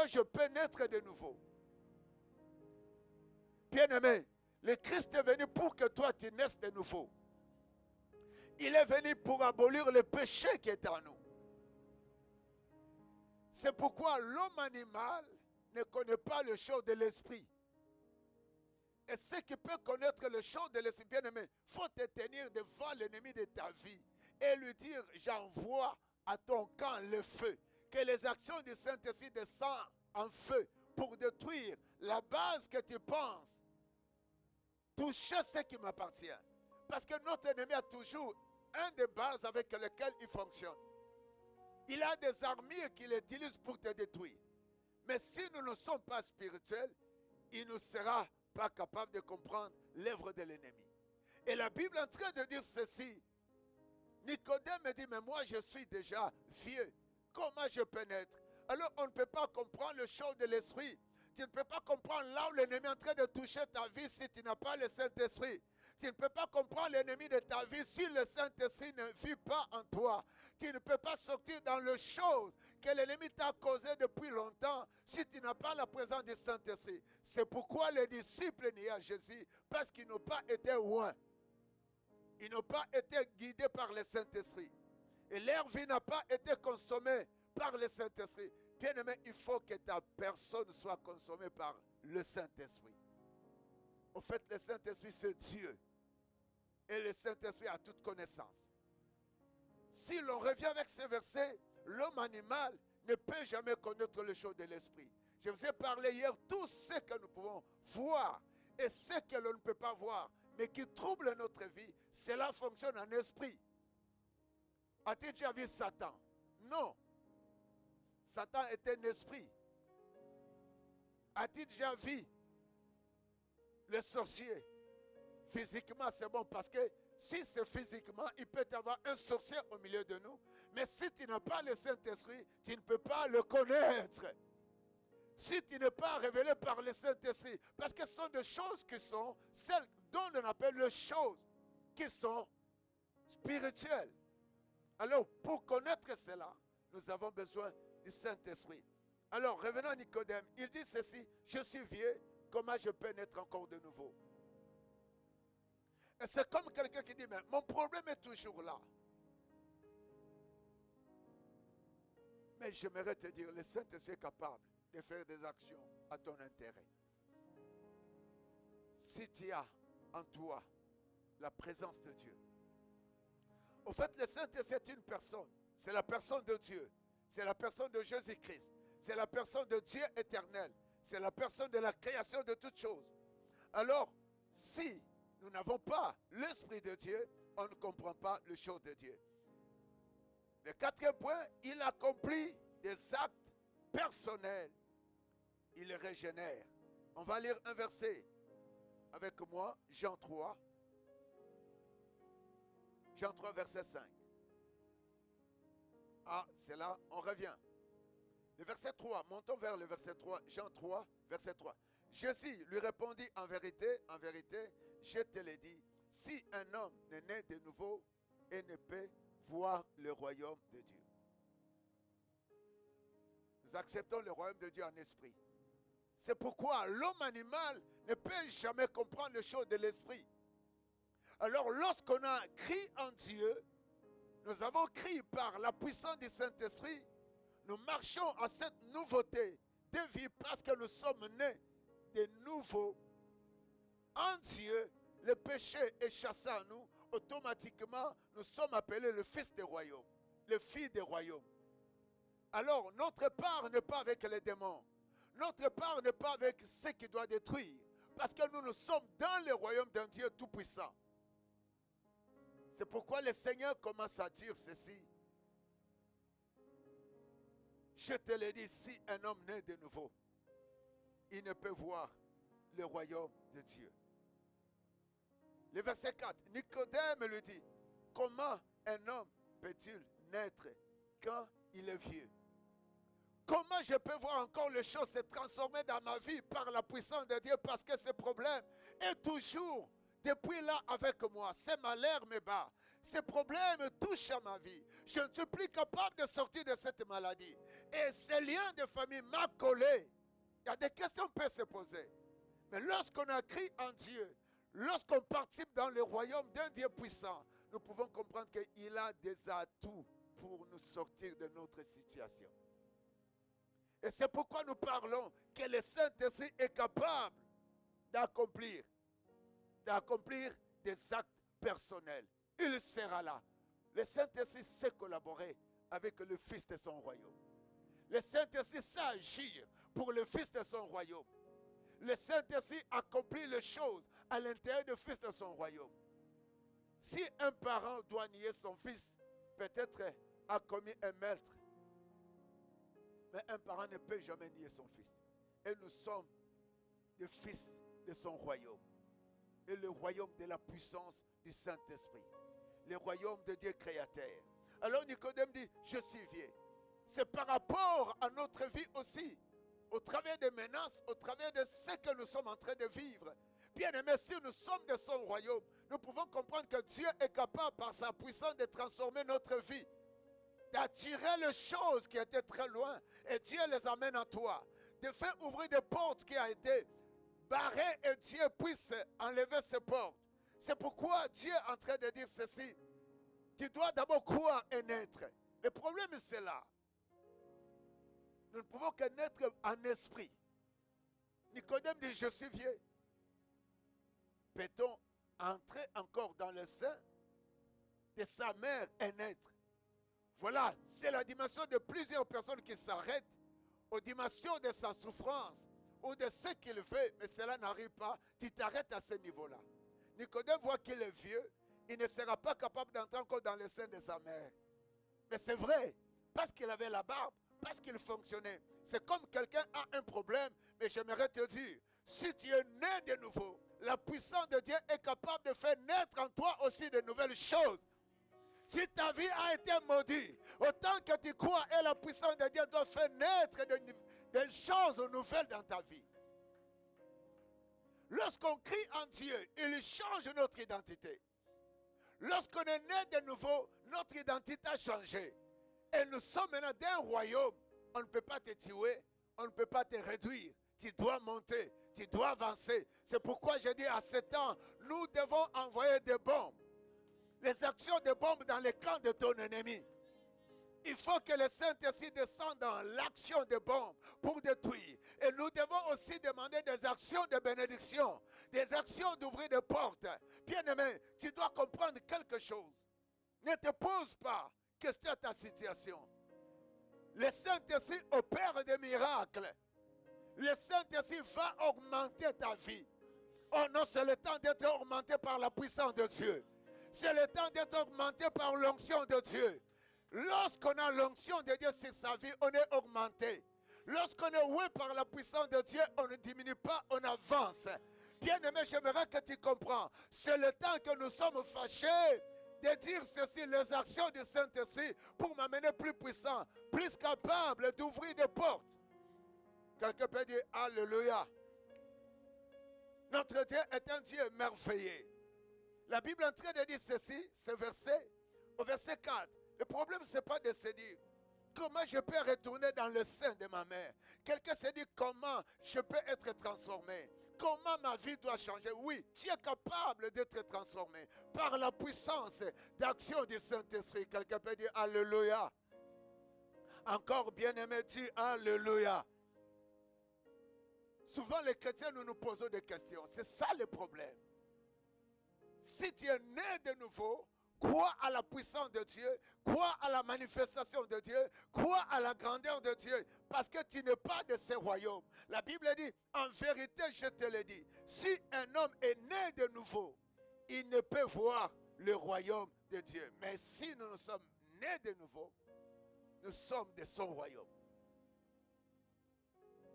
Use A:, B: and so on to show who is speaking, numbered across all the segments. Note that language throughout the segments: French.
A: comment je peux naître de nouveau? Bien-aimé, le Christ est venu pour que toi tu naisses de nouveau. Il est venu pour abolir le péché qui est en nous. C'est pourquoi l'homme animal ne connaît pas le choses de l'esprit. Et ceux qui peuvent connaître le choses de l'esprit, bien-aimé, il faut te tenir devant l'ennemi de ta vie et lui dire, j'envoie à ton camp le feu. Que les actions du Saint-Esprit descendent en feu pour détruire la base que tu penses. Toucher ce qui m'appartient. Parce que notre ennemi a toujours un des bases avec lesquelles il fonctionne. Il a des armures qu'il utilise pour te détruire. Mais si nous ne sommes pas spirituels, il ne sera pas capable de comprendre l'œuvre de l'ennemi. Et la Bible est en train de dire ceci. Nicodème me dit, mais moi je suis déjà vieux. Comment je peux naître? Alors on ne peut pas comprendre le choses de l'esprit. Tu ne peux pas comprendre là où l'ennemi est en train de toucher ta vie si tu n'as pas le Saint-Esprit. Tu ne peux pas comprendre l'ennemi de ta vie si le Saint-Esprit ne vit pas en toi. Tu ne peux pas sortir dans les choses que l'ennemi t'a causées depuis longtemps si tu n'as pas la présence du Saint-Esprit. C'est pourquoi les disciples niaient à Jésus, parce qu'ils n'ont pas été loin. Ils n'ont pas été guidés par le Saint-Esprit. Et leur vie n'a pas été consommée par le Saint-Esprit. Bien-aimé, il faut que ta personne soit consommée par le Saint-Esprit. Au fait, le Saint-Esprit, c'est Dieu. Et le Saint-Esprit a toute connaissance. Si l'on revient avec ces versets, l'homme animal ne peut jamais connaître les choses de l'esprit. Je vous ai parlé hier, tout ce que nous pouvons voir et ce que l'on ne peut pas voir, mais qui trouble notre vie, cela fonctionne en esprit. As-tu déjà vu Satan? Non. Satan est un esprit. As-tu déjà vu le sorcier? Physiquement, c'est bon parce que si c'est physiquement, il peut y avoir un sorcier au milieu de nous. Mais si tu n'as pas le Saint-Esprit, tu ne peux pas le connaître. Si tu n'es pas révélé par le Saint-Esprit, parce que ce sont des choses qui sont celles dont on appelle les choses qui sont spirituelles. Alors, pour connaître cela, nous avons besoin du Saint-Esprit. Alors, revenons à Nicodème. Il dit ceci, je suis vieux, comment je peux naître encore de nouveau? Et c'est comme quelqu'un qui dit, mais mon problème est toujours là. Mais j'aimerais te dire, le Saint-Esprit est capable de faire des actions à ton intérêt. Si tu as en toi la présence de Dieu. Au fait, le Saint-Esprit est une personne. C'est la personne de Dieu. C'est la personne de Jésus-Christ. C'est la personne de Dieu éternel. C'est la personne de la création de toutes choses. Alors, si nous n'avons pas l'Esprit de Dieu, on ne comprend pas les choses de Dieu. Le quatrième point, il accomplit des actes personnels. Il régénère. On va lire un verset avec moi, Jean 3. Jean 3, verset 5. Ah, c'est là, on revient. Le verset 3, montons vers le verset 3, Jean 3, verset 3. Jésus lui répondit, en vérité, je te l'ai dit, si un homme n'est né de nouveau, il ne peut voir le royaume de Dieu. Nous acceptons le royaume de Dieu en esprit. C'est pourquoi l'homme animal ne peut jamais comprendre les choses de l'esprit. Alors lorsqu'on a crié en Dieu, nous avons crié par la puissance du Saint-Esprit, nous marchons à cette nouveauté de vie parce que nous sommes nés de nouveau. En Dieu, le péché est chassé à nous. Automatiquement, nous sommes appelés le fils du royaume, le fils du royaume. Alors, notre part n'est pas avec les démons. Notre part n'est pas avec ce qui doit détruire. Parce que nous sommes dans le royaume d'un Dieu tout-puissant. C'est pourquoi le Seigneur commence à dire ceci. Je te l'ai dit, si un homme naît de nouveau, il ne peut voir le royaume de Dieu. Le verset 4, Nicodème lui dit, comment un homme peut-il naître quand il est vieux? Comment je peux voir encore les choses se transformer dans ma vie par la puissance de Dieu parce que ce problème est toujours depuis là avec moi. Ces malheurs me battent. Ces problèmes touchent à ma vie. Je ne suis plus capable de sortir de cette maladie. Et ces liens de famille m'a collé. Il y a des questions qui peuvent se poser. Mais lorsqu'on a cru en Dieu, lorsqu'on participe dans le royaume d'un Dieu puissant, nous pouvons comprendre qu'il a des atouts pour nous sortir de notre situation. Et c'est pourquoi nous parlons que le Saint-Esprit est capable d'accomplir des actes personnels. Il sera là. Le Saint-Esprit sait collaborer avec le Fils de son royaume. Le Saint-Esprit sait agir pour le Fils de son royaume. Le Saint-Esprit accomplit les choses à l'intérieur du Fils de son royaume. Si un parent doit nier son fils, peut-être a commis un meurtre. Mais un parent ne peut jamais nier son fils. Et nous sommes des fils de son royaume. Et le royaume de la puissance du Saint-Esprit. Le royaume de Dieu créateur. Alors Nicodème dit, je suis vieux. C'est par rapport à notre vie aussi. Au travers des menaces, au travers de ce que nous sommes en train de vivre. Bien aimé, si nous sommes de son royaume, nous pouvons comprendre que Dieu est capable par sa puissance de transformer notre vie. D'attirer les choses qui étaient très loin. Et Dieu les amène à toi. De faire ouvrir des portes qui ont été barrées et Dieu puisse enlever ces portes. C'est pourquoi Dieu est en train de dire ceci. Tu dois d'abord croire et naître. Le problème c'est là. Nous ne pouvons que naître en esprit. Nicodème dit, je suis vieux. Peut-on entrer encore dans le sein de sa mère et naître? Voilà, c'est la dimension de plusieurs personnes qui s'arrêtent aux dimensions de sa souffrance ou de ce qu'il fait, mais cela n'arrive pas. Tu t'arrêtes à ce niveau-là. Nicodème voit qu'il est vieux, il ne sera pas capable d'entrer encore dans le sein de sa mère. Mais c'est vrai, parce qu'il avait la barbe, parce qu'il fonctionnait. C'est comme quelqu'un a un problème, mais j'aimerais te dire, si tu es né de nouveau, la puissance de Dieu est capable de faire naître en toi aussi de nouvelles choses. Si ta vie a été maudite, autant que tu crois et la puissance de Dieu doit faire naître des choses nouvelles dans ta vie. Lorsqu'on crie en Dieu, il change notre identité. Lorsqu'on est né de nouveau, notre identité a changé. Et nous sommes maintenant d'un royaume. On ne peut pas te tuer, on ne peut pas te réduire. Tu dois monter, tu dois avancer. C'est pourquoi je dis à 7 ans, nous devons envoyer des bombes. Les actions de bombes dans les camps de ton ennemi. Il faut que le Saint-Esprit descende dans l'action de bombes pour détruire. Et nous devons aussi demander des actions de bénédiction, des actions d'ouvrir des portes. Bien-aimé, tu dois comprendre quelque chose. Ne te pose pas question à ta situation. Le Saint-Esprit opère des miracles. Le Saint-Esprit va augmenter ta vie. Oh non, c'est le temps d'être augmenté par la puissance de Dieu. C'est le temps d'être augmenté par l'onction de Dieu. Lorsqu'on a l'onction de Dieu sur sa vie, on est augmenté. Lorsqu'on est oué par la puissance de Dieu, on ne diminue pas, on avance. Bien-aimé, j'aimerais que tu comprends. C'est le temps que nous sommes fâchés de dire ceci, les actions du Saint-Esprit pour m'amener plus puissant, plus capable d'ouvrir des portes. Quelqu'un peut dire Alléluia. Notre Dieu est un Dieu merveilleux. La Bible est en train de dire ceci, ce verset, au verset 4. Le problème, ce n'est pas de se dire comment je peux retourner dans le sein de ma mère. Quelqu'un se dit comment je peux être transformé. Comment ma vie doit changer. Oui, tu es capable d'être transformé par la puissance d'action du Saint-Esprit. Quelqu'un peut dire Alléluia. Encore bien-aimé, dis Alléluia. Souvent, les chrétiens, nous nous posons des questions. C'est ça le problème. Si tu es né de nouveau, crois à la puissance de Dieu, crois à la manifestation de Dieu, crois à la grandeur de Dieu, parce que tu n'es pas de ce royaume. La Bible dit, en vérité, je te le dis, si un homme est né de nouveau, il ne peut voir le royaume de Dieu. Mais si nous sommes nés de nouveau, nous sommes de son royaume.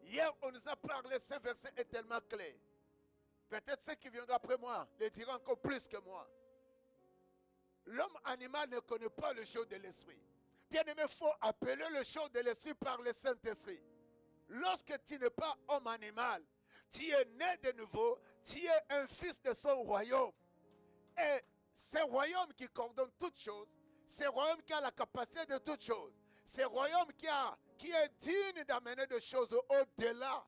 A: Hier, on nous a parlé, ce verset est tellement clair. Peut-être ceux qui viendront après moi le diront encore plus que moi. L'homme animal ne connaît pas le chose de l'esprit. Bien aimé, il faut appeler le chose de l'esprit par le Saint-Esprit. Lorsque tu n'es pas homme animal, tu es né de nouveau, tu es un fils de son royaume. Et ce royaume qui coordonne toutes choses, ce royaume qui a la capacité de toutes choses, Ce royaume qui est digne d'amener des choses au-delà,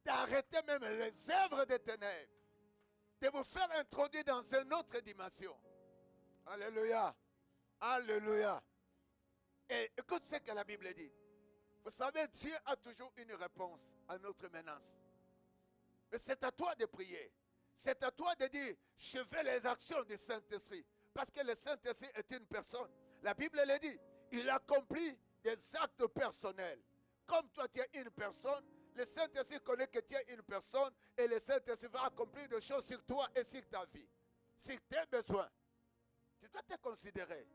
A: d'arrêter même les œuvres des ténèbres, de vous faire introduire dans une autre dimension. Alléluia. Alléluia. Et écoute ce que la Bible dit. Vous savez, Dieu a toujours une réponse à notre menace. Mais c'est à toi de prier. C'est à toi de dire, je veux les actions du Saint-Esprit. Parce que le Saint-Esprit est une personne. La Bible le dit, il accomplit des actes personnels. Comme toi, tu es une personne, le Saint-Esprit connaît que tu es une personne et le Saint-Esprit va accomplir des choses sur toi et sur ta vie, sur tes besoins. Tu dois te considérer.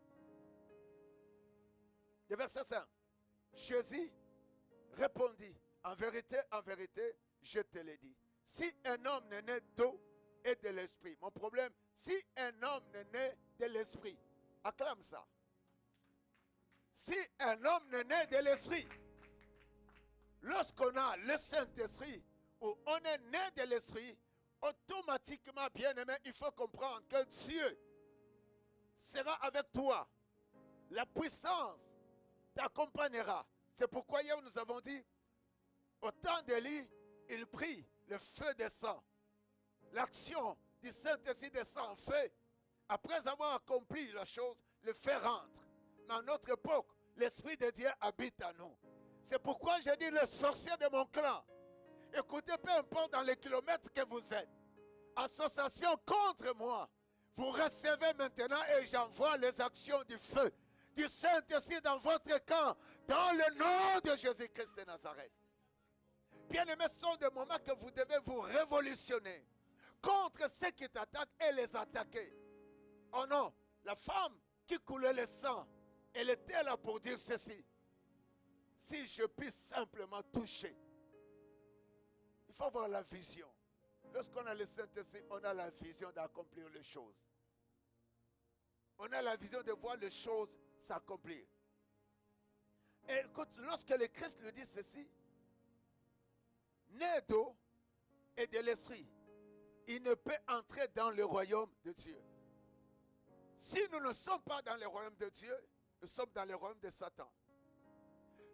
A: Le verset 5. Jésus répondit, en vérité, je te l'ai dit. Si un homme n'est né d'eau et de l'esprit, mon problème, si un homme n'est né de l'esprit, acclame ça. Si un homme n'est né de l'esprit, lorsqu'on a le Saint-Esprit, ou on est né de l'esprit, automatiquement, bien aimé, il faut comprendre que Dieu sera avec toi. La puissance t'accompagnera. C'est pourquoi hier nous avons dit, au temps d'Élie, il prie, le feu descend. L'action du Saint-Esprit descend en feu. Après avoir accompli la chose, le feu rentre. Mais à notre époque, l'Esprit de Dieu habite en nous. C'est pourquoi j'ai dit, le sorcier de mon clan, écoutez, peu importe dans les kilomètres que vous êtes, association contre moi, vous recevez maintenant et j'envoie les actions du feu, du Saint-Esprit dans votre camp, dans le nom de Jésus-Christ de Nazareth. Bien-aimés, ce sont des moments que vous devez vous révolutionner contre ceux qui t'attaquent et les attaquer. Oh non, la femme qui coulait le sang, elle était là pour dire ceci. Si je puis simplement toucher, il faut avoir la vision. Lorsqu'on a le Saint-Esprit, on a la vision d'accomplir les choses. On a la vision de voir les choses s'accomplir. Et écoute, lorsque le Christ lui dit ceci, né d'eau et de l'esprit, il ne peut entrer dans le royaume de Dieu. Si nous ne sommes pas dans le royaume de Dieu, nous sommes dans le royaume de Satan.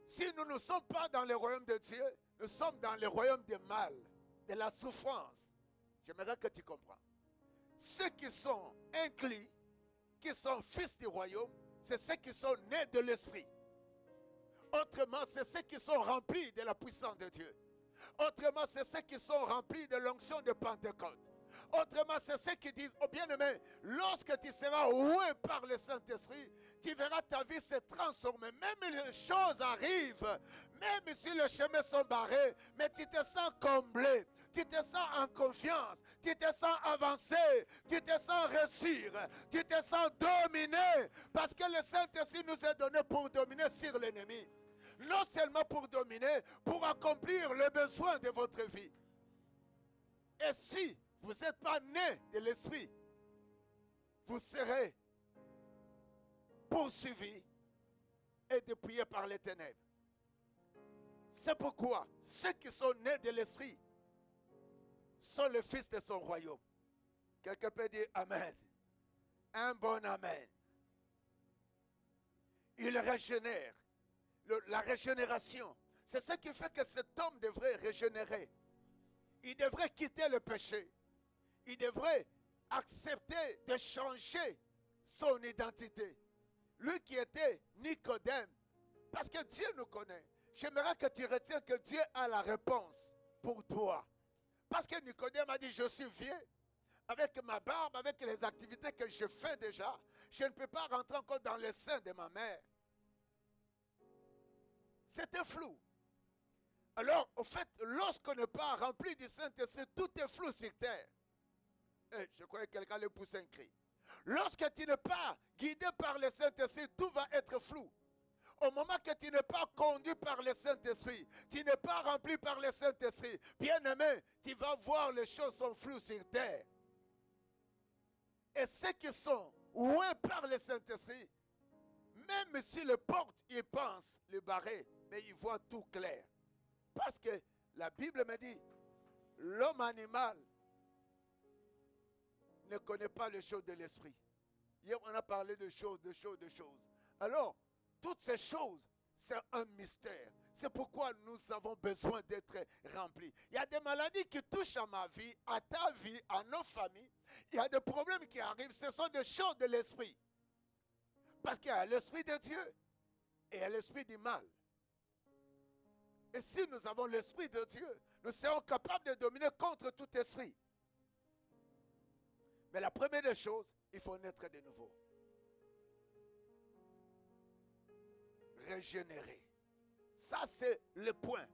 A: Si nous ne sommes pas dans le royaume de Dieu, nous sommes dans le royaume du mal, de la souffrance. J'aimerais que tu comprends. Ceux qui sont inclus, qui sont fils du royaume, c'est ceux qui sont nés de l'esprit. Autrement, c'est ceux qui sont remplis de la puissance de Dieu. Autrement, c'est ceux qui sont remplis de l'onction de Pentecôte. Autrement, c'est ceux qui disent, oh bien-aimé, lorsque tu seras oué par le Saint-Esprit, tu verras ta vie se transformer. Même les choses arrivent, même si les chemins sont barrés, mais tu te sens comblé, tu te sens en confiance, tu te sens avancer, tu te sens réussir, tu te sens dominer, parce que le Saint-Esprit nous est donné pour dominer sur l'ennemi. Non seulement pour dominer, pour accomplir les besoins de votre vie. Et si vous n'êtes pas né de l'esprit, vous serez poursuivis et dépouillés par les ténèbres. C'est pourquoi ceux qui sont nés de l'esprit sont les fils de son royaume. Quelqu'un peut dire Amen. Un bon Amen. Il régénère. La régénération, c'est ce qui fait que cet homme devrait régénérer. Il devrait quitter le péché. Il devrait accepter de changer son identité. Lui qui était Nicodème, parce que Dieu nous connaît. J'aimerais que tu retiens que Dieu a la réponse pour toi. Parce que Nicodème a dit, je suis vieux, avec ma barbe, avec les activités que je fais déjà, je ne peux pas rentrer encore dans le sein de ma mère. C'était flou. Alors, au fait, lorsqu'on n'est pas rempli du Saint-Esprit, tout est flou sur terre. Et je crois que quelqu'un le pousse un cri. Lorsque tu n'es pas guidé par le Saint-Esprit, tout va être flou. Au moment que tu n'es pas conduit par le Saint-Esprit, tu n'es pas rempli par le Saint-Esprit, bien-aimé, tu vas voir les choses sont floues sur terre. Et ceux qui sont oués par le Saint-Esprit, même si les portes y pensent, les barrer, mais ils voient tout clair. Parce que la Bible me dit, l'homme animal ne connaît pas les choses de l'esprit. Hier, on a parlé de choses. Alors, toutes ces choses, c'est un mystère. C'est pourquoi nous avons besoin d'être remplis. Il y a des maladies qui touchent à ma vie, à ta vie, à nos familles. Il y a des problèmes qui arrivent. Ce sont des choses de l'esprit. Parce qu'il y a l'esprit de Dieu et il y a l'esprit du mal. Et si nous avons l'esprit de Dieu, nous serons capables de dominer contre tout esprit. Mais la première des choses, il faut naître de nouveau. Régénérer. Ça, c'est le point.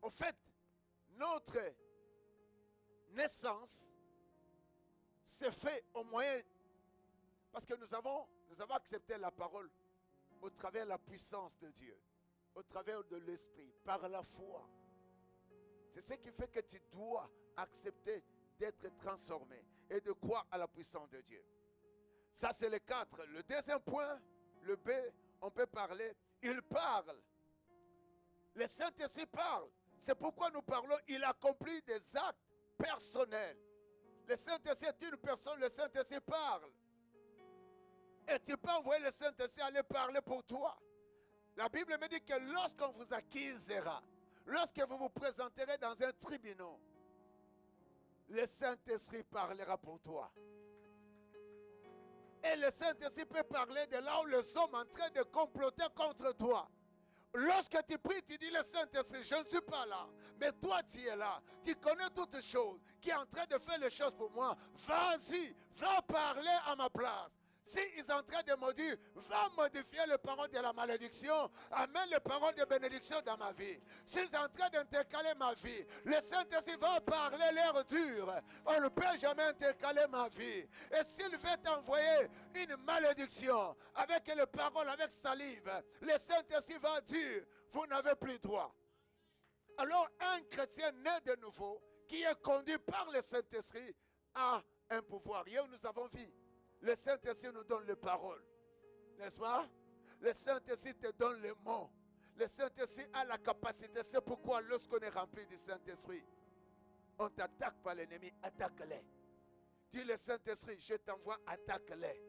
A: En fait, notre naissance s'est faite au moyen... Parce que nous avons accepté la parole au travers de la puissance de Dieu, au travers de l'esprit, par la foi. C'est ce qui fait que tu dois accepter d'être transformé et de croire à la puissance de Dieu. Ça, c'est le 4. Le deuxième point, le B, on peut parler. Il parle. Le Saint-Esprit parle. C'est pourquoi nous parlons. Il accomplit des actes personnels. Le Saint-Esprit est une personne. Le Saint-Esprit parle. Et tu peux envoyer le Saint-Esprit aller parler pour toi. La Bible me dit que lorsqu'on vous accusera, lorsque vous vous présenterez dans un tribunal, le Saint-Esprit parlera pour toi. Et le Saint-Esprit peut parler de là où les hommes sont en train de comploter contre toi. Lorsque tu pries, tu dis le Saint-Esprit, je ne suis pas là, mais toi tu es là. Tu connais toutes choses, qui est en train de faire les choses pour moi. Vas-y, va parler à ma place. S'ils sont en train de me dire, va modifier les paroles de la malédiction, amène les paroles de bénédiction dans ma vie. S'ils sont en train d'intercaler ma vie, le Saint-Esprit va parler l'air dur. On ne peut jamais intercaler ma vie. Et s'il veut t'envoyer une malédiction, avec les paroles, avec salive, le Saint-Esprit va dire, vous n'avez plus droit. Alors un chrétien né de nouveau, qui est conduit par le Saint-Esprit, a un pouvoir. Hier, nous avons vu. Le Saint-Esprit nous donne les paroles. N'est-ce pas? Le Saint-Esprit te donne les mots. Le Saint-Esprit a la capacité. C'est pourquoi lorsqu'on est rempli du Saint-Esprit, on t'attaque par l'ennemi, attaque-les. Dis le Saint-Esprit, je t'envoie, attaque-les.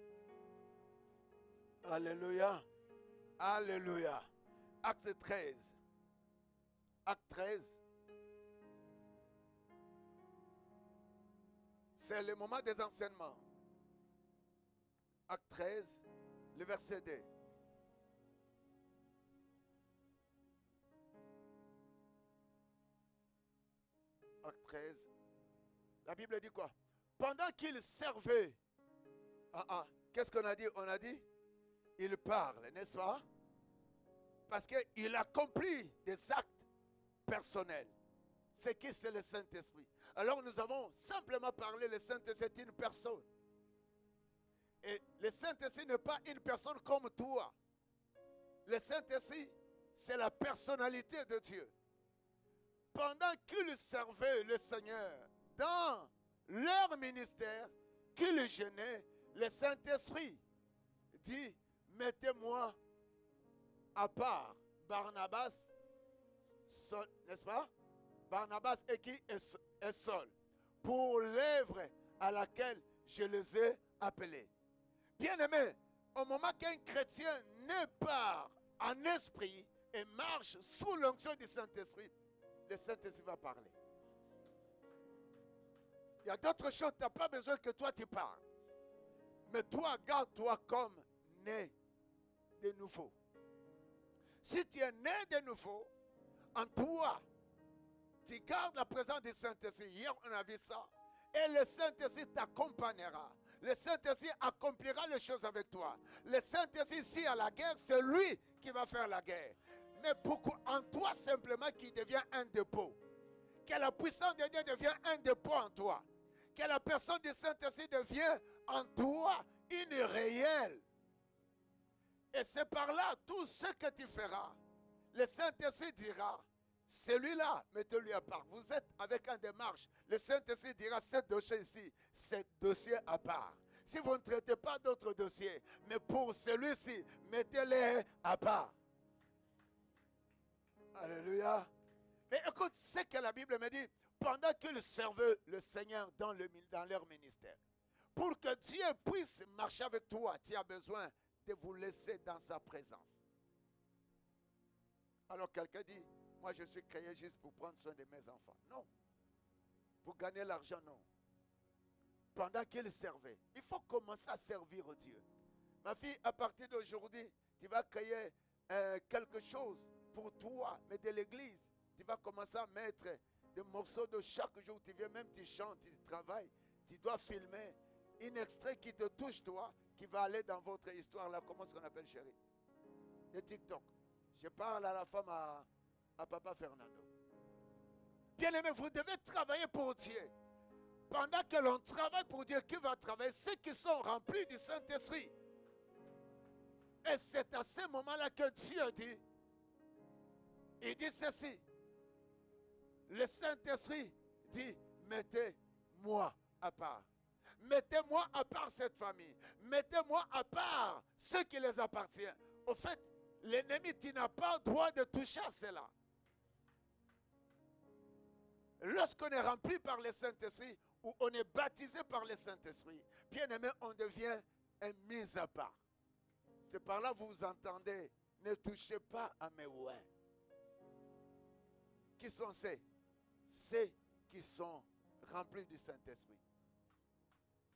A: Alléluia. Alléluia. Acte 13. Acte 13. C'est le moment des enseignements. Acte 13, le verset 2. Acte 13. La Bible dit quoi? Pendant qu'il servait. Qu'est-ce qu'on a dit? On a dit, il parle, n'est-ce pas? Parce qu'il accomplit des actes personnels. C'est qui? C'est le Saint-Esprit. Alors nous avons simplement parlé, le Saint-Esprit est une personne. Et le Saint-Esprit n'est pas une personne comme toi. Le Saint-Esprit, c'est la personnalité de Dieu. Pendant qu'ils servaient le Seigneur dans leur ministère, qu'ils jeûnaient, le Saint-Esprit dit, mettez-moi à part Barnabas, n'est-ce pas? Barnabas et qui est Saul, pour l'œuvre à laquelle je les ai appelés. Bien-aimé, au moment qu'un chrétien n'est pas en esprit et marche sous l'onction du Saint-Esprit, le Saint-Esprit va parler. Il y a d'autres choses, tu n'as pas besoin que toi tu parles. Mais toi, garde-toi comme né de nouveau. Si tu es né de nouveau, en toi, tu gardes la présence du Saint-Esprit. Hier, on a vu ça. Et le Saint-Esprit t'accompagnera. Le Saint-Esprit accomplira les choses avec toi. Le Saint-Esprit, si à la guerre, c'est lui qui va faire la guerre. Mais beaucoup en toi simplement qui devient un dépôt. Que la puissance de Dieu devient un dépôt en toi. Que la personne du Saint-Esprit devient en toi une réelle. Et c'est par là, tout ce que tu feras, le Saint-Esprit dira, celui-là, mettez-lui à part. Vous êtes avec un démarche. Le Saint-Esprit dira, ce dossier ici, c'est dossier à part. Si vous ne traitez pas d'autres dossiers, mais pour celui-ci, mettez-les à part. Alléluia. Mais écoute ce que la Bible me dit. Pendant qu'ils servaient le Seigneur dans leur ministère, pour que Dieu puisse marcher avec toi, tu as besoin de vous laisser dans sa présence. Alors quelqu'un dit, moi je suis créé juste pour prendre soin de mes enfants. Non. Pour gagner l'argent, non. Pendant qu'il servait, il faut commencer à servir Dieu. Ma fille, à partir d'aujourd'hui, tu vas créer quelque chose pour toi, mais de l'église. Tu vas commencer à mettre des morceaux de chaque jour. Tu viens même, tu chantes, tu travailles. Tu dois filmer un extrait qui te touche, toi, qui va aller dans votre histoire, là, comment est-ce qu'on appelle, chérie? De TikTok. Je parle à la femme, à Papa Fernando. Bien-aimé, vous devez travailler pour Dieu. Pendant que l'on travaille pour Dieu, qui va travailler? Ceux qui sont remplis du Saint-Esprit. Et c'est à ce moment-là que Dieu dit, il dit ceci. Le Saint-Esprit dit, mettez-moi à part. Mettez-moi à part cette famille. Mettez-moi à part ce qui les appartient. Au fait, l'ennemi, tu n'as pas le droit de toucher à cela. Lorsqu'on est rempli par le Saint-Esprit, ou on est baptisé par le Saint-Esprit, bien aimé, on devient un mis à part. C'est par là que vous entendez, ne touchez pas à mes ouins. Qui sont ces? Ceux qui sont remplis du Saint-Esprit.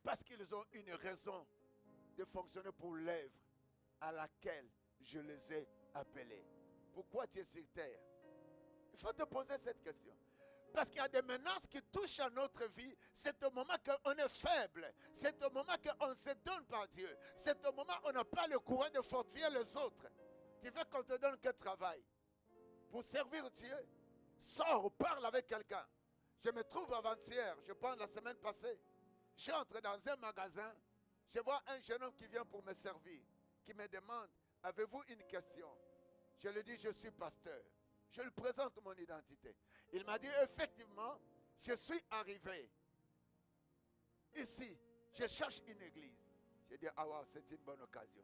A: Parce qu'ils ont une raison de fonctionner pour l'œuvre à laquelle je les ai appelés. Pourquoi tu es sur terre? Il faut te poser cette question. Parce qu'il y a des menaces qui touchent à notre vie. C'est au moment qu'on est faible. C'est au moment qu'on se donne par Dieu. C'est au moment où on n'a pas le courage de fortifier les autres. Tu veux qu'on te donne que travail? Pour servir Dieu, sors, parle avec quelqu'un. Je me trouve avant-hier, je pense la semaine passée. J'entre dans un magasin. Je vois un jeune homme qui vient pour me servir. Qui me demande, avez-vous une question? Je lui dis, je suis pasteur. Je lui présente mon identité. Il m'a dit, effectivement, je suis arrivé ici. Je cherche une église. J'ai dit, ah wow, c'est une bonne occasion.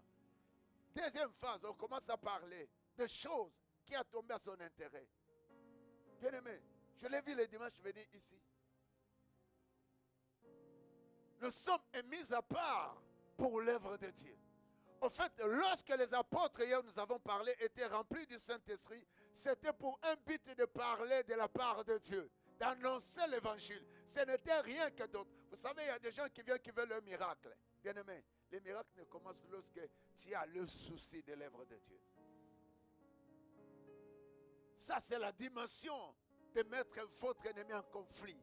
A: Deuxième phase, on commence à parler de choses qui a tombé à son intérêt. Bien aimé, je l'ai vu le dimanche venir ici. Nous sommes mis à part pour l'œuvre de Dieu. En fait, lorsque les apôtres, hier nous avons parlé, étaient remplis du Saint-Esprit, c'était pour un but de parler de la part de Dieu, d'annoncer l'évangile. Ce n'était rien que d'autre. Vous savez, il y a des gens qui viennent qui veulent un miracle. Bien aimé, les miracles ne commencent lorsque tu as le souci de l'œuvre de Dieu. Ça, c'est la dimension de mettre votre ennemi en conflit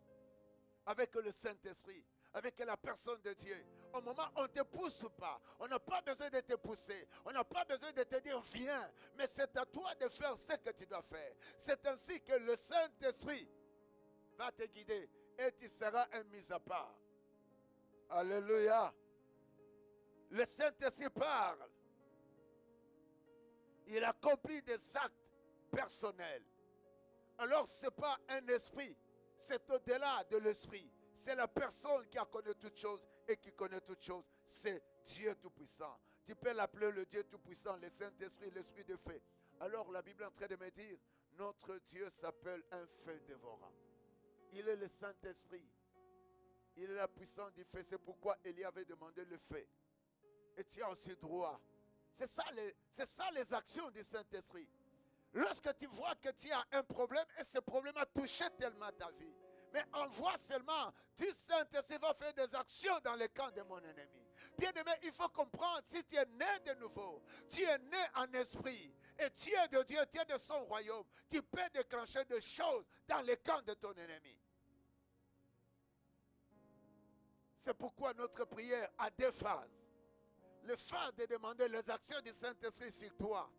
A: avec le Saint-Esprit, avec la personne de Dieu. Au moment où on ne te pousse pas, on n'a pas besoin de te pousser, on n'a pas besoin de te dire viens, mais c'est à toi de faire ce que tu dois faire. C'est ainsi que le Saint-Esprit va te guider et tu seras un mis à part. Alléluia. Le Saint-Esprit parle. Il accomplit des actes personnels. Alors ce n'est pas un esprit, c'est au-delà de l'esprit. C'est la personne qui a connu toutes choses et qui connaît toutes choses. C'est Dieu Tout-Puissant. Tu peux l'appeler le Dieu Tout-Puissant, le Saint-Esprit, l'Esprit de feu. Alors la Bible est en train de me dire, notre Dieu s'appelle un feu dévorant. Il est le Saint-Esprit. Il est la puissance du feu. C'est pourquoi Élie avait demandé le feu. Et tu as aussi droit. C'est ça les actions du Saint-Esprit. Lorsque tu vois que tu as un problème et ce problème a touché tellement ta vie, mais envoie seulement du Saint-Esprit va faire des actions dans le camp de mon ennemi. Bien aimé, il faut comprendre, si tu es né de nouveau, tu es né en esprit, et tu es de Dieu, tu es de son royaume, tu peux déclencher des choses dans le camp de ton ennemi. C'est pourquoi notre prière a deux phases. Le phase de demander les actions du Saint-Esprit sur toi.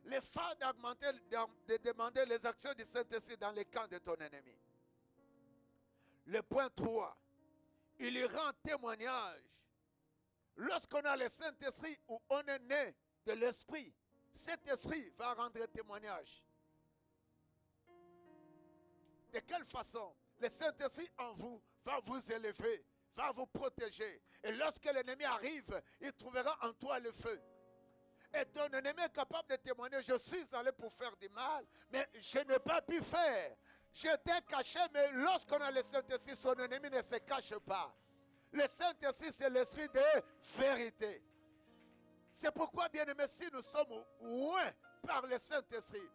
A: Le phase de demander les actions du Saint-Esprit dans le camp de ton ennemi. Le point 3, il y rend témoignage. Lorsqu'on a le Saint-Esprit où on est né de l'Esprit, cet Esprit va rendre témoignage. De quelle façon? Le Saint-Esprit en vous va vous élever, va vous protéger. Et lorsque l'ennemi arrive, il trouvera en toi le feu. Et ton ennemi est capable de témoigner, je suis allé pour faire du mal, mais je n'ai pas pu faire. J'étais caché, mais lorsqu'on a le Saint-Esprit, son ennemi ne se cache pas. Le Saint-Esprit, c'est l'esprit de vérité. C'est pourquoi, bien aimé, si nous sommes loin par le Saint-Esprit,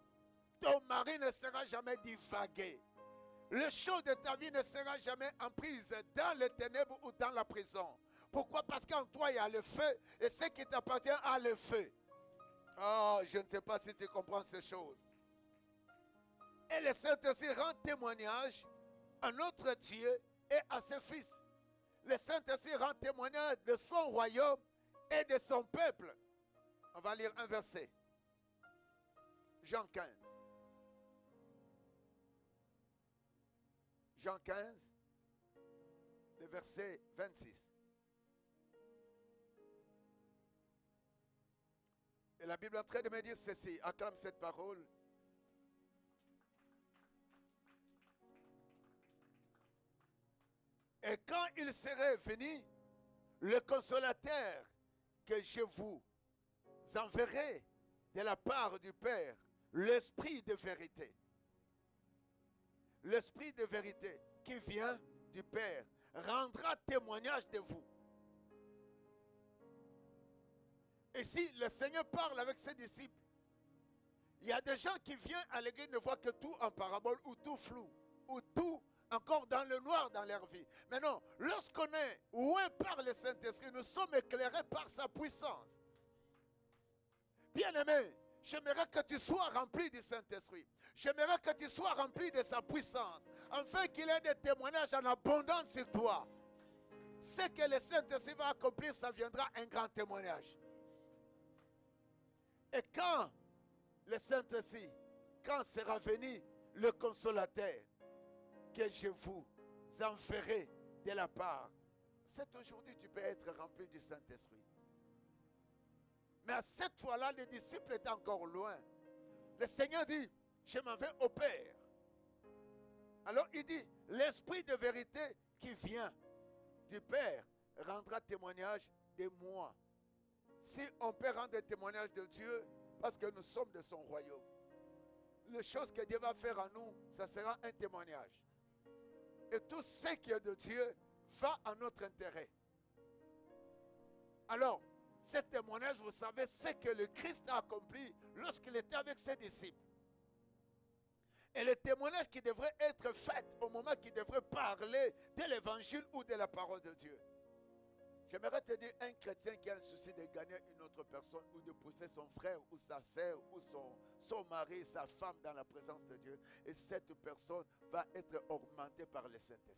A: ton mari ne sera jamais divagué. Le chaud de ta vie ne sera jamais en prise dans les ténèbres ou dans la prison. Pourquoi? Parce qu'en toi, il y a le feu et ce qui t'appartient a le feu. Oh, je ne sais pas si tu comprends ces choses. Et le Saint-Esprit rend témoignage à notre Dieu et à ses fils. Le Saint-Esprit rend témoignage de son royaume et de son peuple. On va lire un verset. Jean 15. Jean 15, le verset 26. Et la Bible est en train de me dire ceci. Acclame cette parole. Et quand il serait venu, le consolateur que je vous enverrai de la part du Père, l'Esprit de vérité. L'Esprit de vérité qui vient du Père rendra témoignage de vous. Et si le Seigneur parle avec ses disciples, il y a des gens qui viennent à l'église ne voient que tout en parabole ou tout flou, ou tout encore dans le noir dans leur vie. Mais non, lorsqu'on est oué par le Saint-Esprit, nous sommes éclairés par sa puissance. Bien-aimé, j'aimerais que tu sois rempli du Saint-Esprit. J'aimerais que tu sois rempli de sa puissance, afin qu'il ait des témoignages en abondance sur toi. Ce que le Saint-Esprit va accomplir, ça viendra un grand témoignage. Et quand le Saint-Esprit, quand sera venu le consolateur, que je vous enverrai de la part. C'est aujourd'hui tu peux être rempli du Saint-Esprit. Mais à cette fois-là, les disciples étaient encore loin. Le Seigneur dit, je m'en vais au Père. Alors il dit, l'Esprit de vérité qui vient du Père rendra témoignage de moi. Si on peut rendre témoignage de Dieu, parce que nous sommes de son royaume, les choses que Dieu va faire en nous, ça sera un témoignage. Et tout ce qui est de Dieu va à notre intérêt. Alors, ce témoignage, vous savez, c'est que le Christ a accompli lorsqu'il était avec ses disciples. Et le témoignage qui devrait être fait au moment qu'il devrait parler de l'évangile ou de la parole de Dieu. J'aimerais te dire, un chrétien qui a un souci de gagner une autre personne ou de pousser son frère ou sa sœur ou son mari, sa femme dans la présence de Dieu, et cette personne va être augmentée par le Saint-Esprit.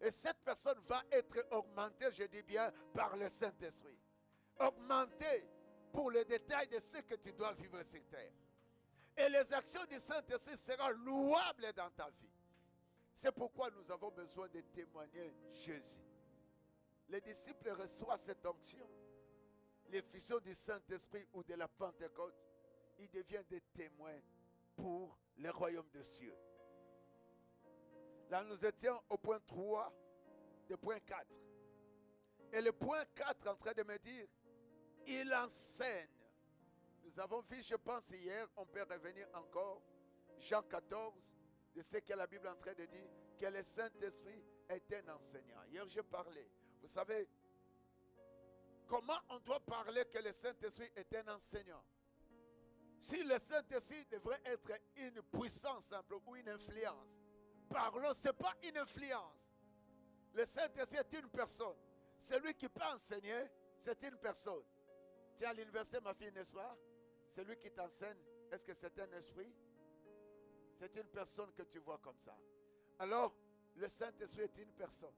A: Et cette personne va être augmentée, je dis bien, par le Saint-Esprit. Augmentée pour le détail de ce que tu dois vivre sur terre. Et les actions du Saint-Esprit seront louables dans ta vie. C'est pourquoi nous avons besoin de témoigner Jésus. Les disciples reçoivent cette onction, l'effusion du Saint-Esprit ou de la Pentecôte. Ils deviennent des témoins pour le royaume des cieux. Là, nous étions au point 3 de point 4. Et le point 4 en train de me dire, il enseigne. Nous avons vu, je pense, hier, on peut revenir encore, Jean 14, de ce que la Bible est en train de dire, que le Saint-Esprit est un enseignant. Hier, je parlais. Vous savez, comment on doit parler que le Saint-Esprit est un enseignant? Si le Saint-Esprit devrait être une puissance simple ou une influence, parlons, ce n'est pas une influence. Le Saint-Esprit est une personne. Celui qui peut enseigner, c'est une personne. Tu es à l'université, ma fille, n'est-ce pas? Celui qui t'enseigne, est-ce que c'est un esprit? C'est une personne que tu vois comme ça. Alors, le Saint-Esprit est une personne.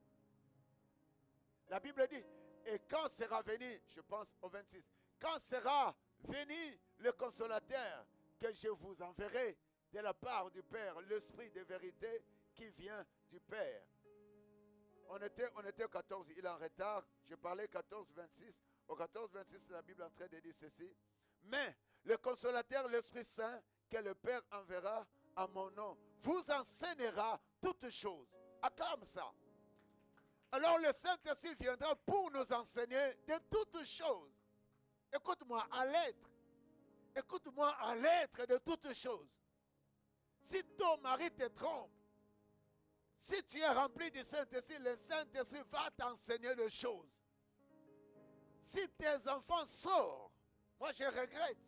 A: La Bible dit, et quand sera venu, je pense au 26, quand sera venu le consolateur que je vous enverrai de la part du Père, l'Esprit de vérité qui vient du Père. On était au 14, il est en retard, je parlais 14, 26. Au 14, 26, la Bible est en train de dire ceci. Mais le consolateur, l'Esprit Saint, que le Père enverra à mon nom, vous enseignera toutes choses. Acclame ça. Alors le Saint-Esprit viendra pour nous enseigner de toutes choses. Écoute-moi, à l'être. Écoute-moi, à l'être de toutes choses. Si ton mari te trompe, si tu es rempli du Saint-Esprit, le Saint-Esprit va t'enseigner des choses. Si tes enfants sortent, moi je regrette.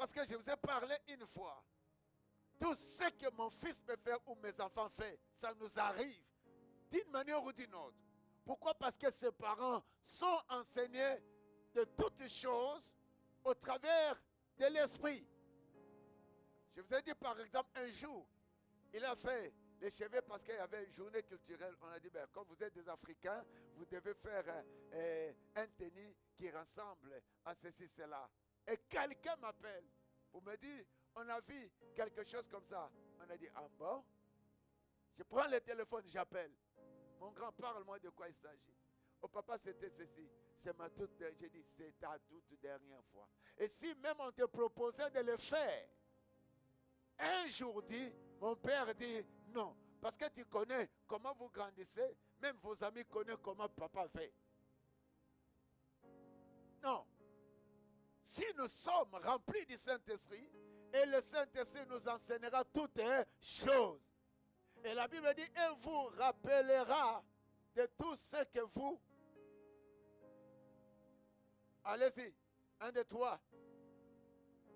A: Parce que je vous ai parlé une fois. Tout ce que mon fils peut faire ou mes enfants font, ça nous arrive d'une manière ou d'une autre. Pourquoi? Parce que ses parents sont enseignés de toutes choses au travers de l'esprit. Je vous ai dit par exemple, un jour, il a fait les cheveux parce qu'il y avait une journée culturelle. On a dit, ben, comme vous êtes des Africains, vous devez faire un tennis qui ressemble à ceci, cela. Et quelqu'un m'appelle pour me dire, on a vu quelque chose comme ça. On a dit, ah bon? Je prends le téléphone, j'appelle. Mon grand, parle-moi de quoi il s'agit. Oh papa, c'était ceci. C'est ma toute dernière. J'ai dit, c'est ta toute dernière fois. Et si même on te proposait de le faire, un jour dit, mon père dit non. Parce que tu connais comment vous grandissez, même vos amis connaissent comment papa fait. Non. Si nous sommes remplis du Saint-Esprit, et le Saint-Esprit nous enseignera toutes choses. Et la Bible dit, et vous rappellera de tout ce que vous... Allez-y, 1, 2, 3.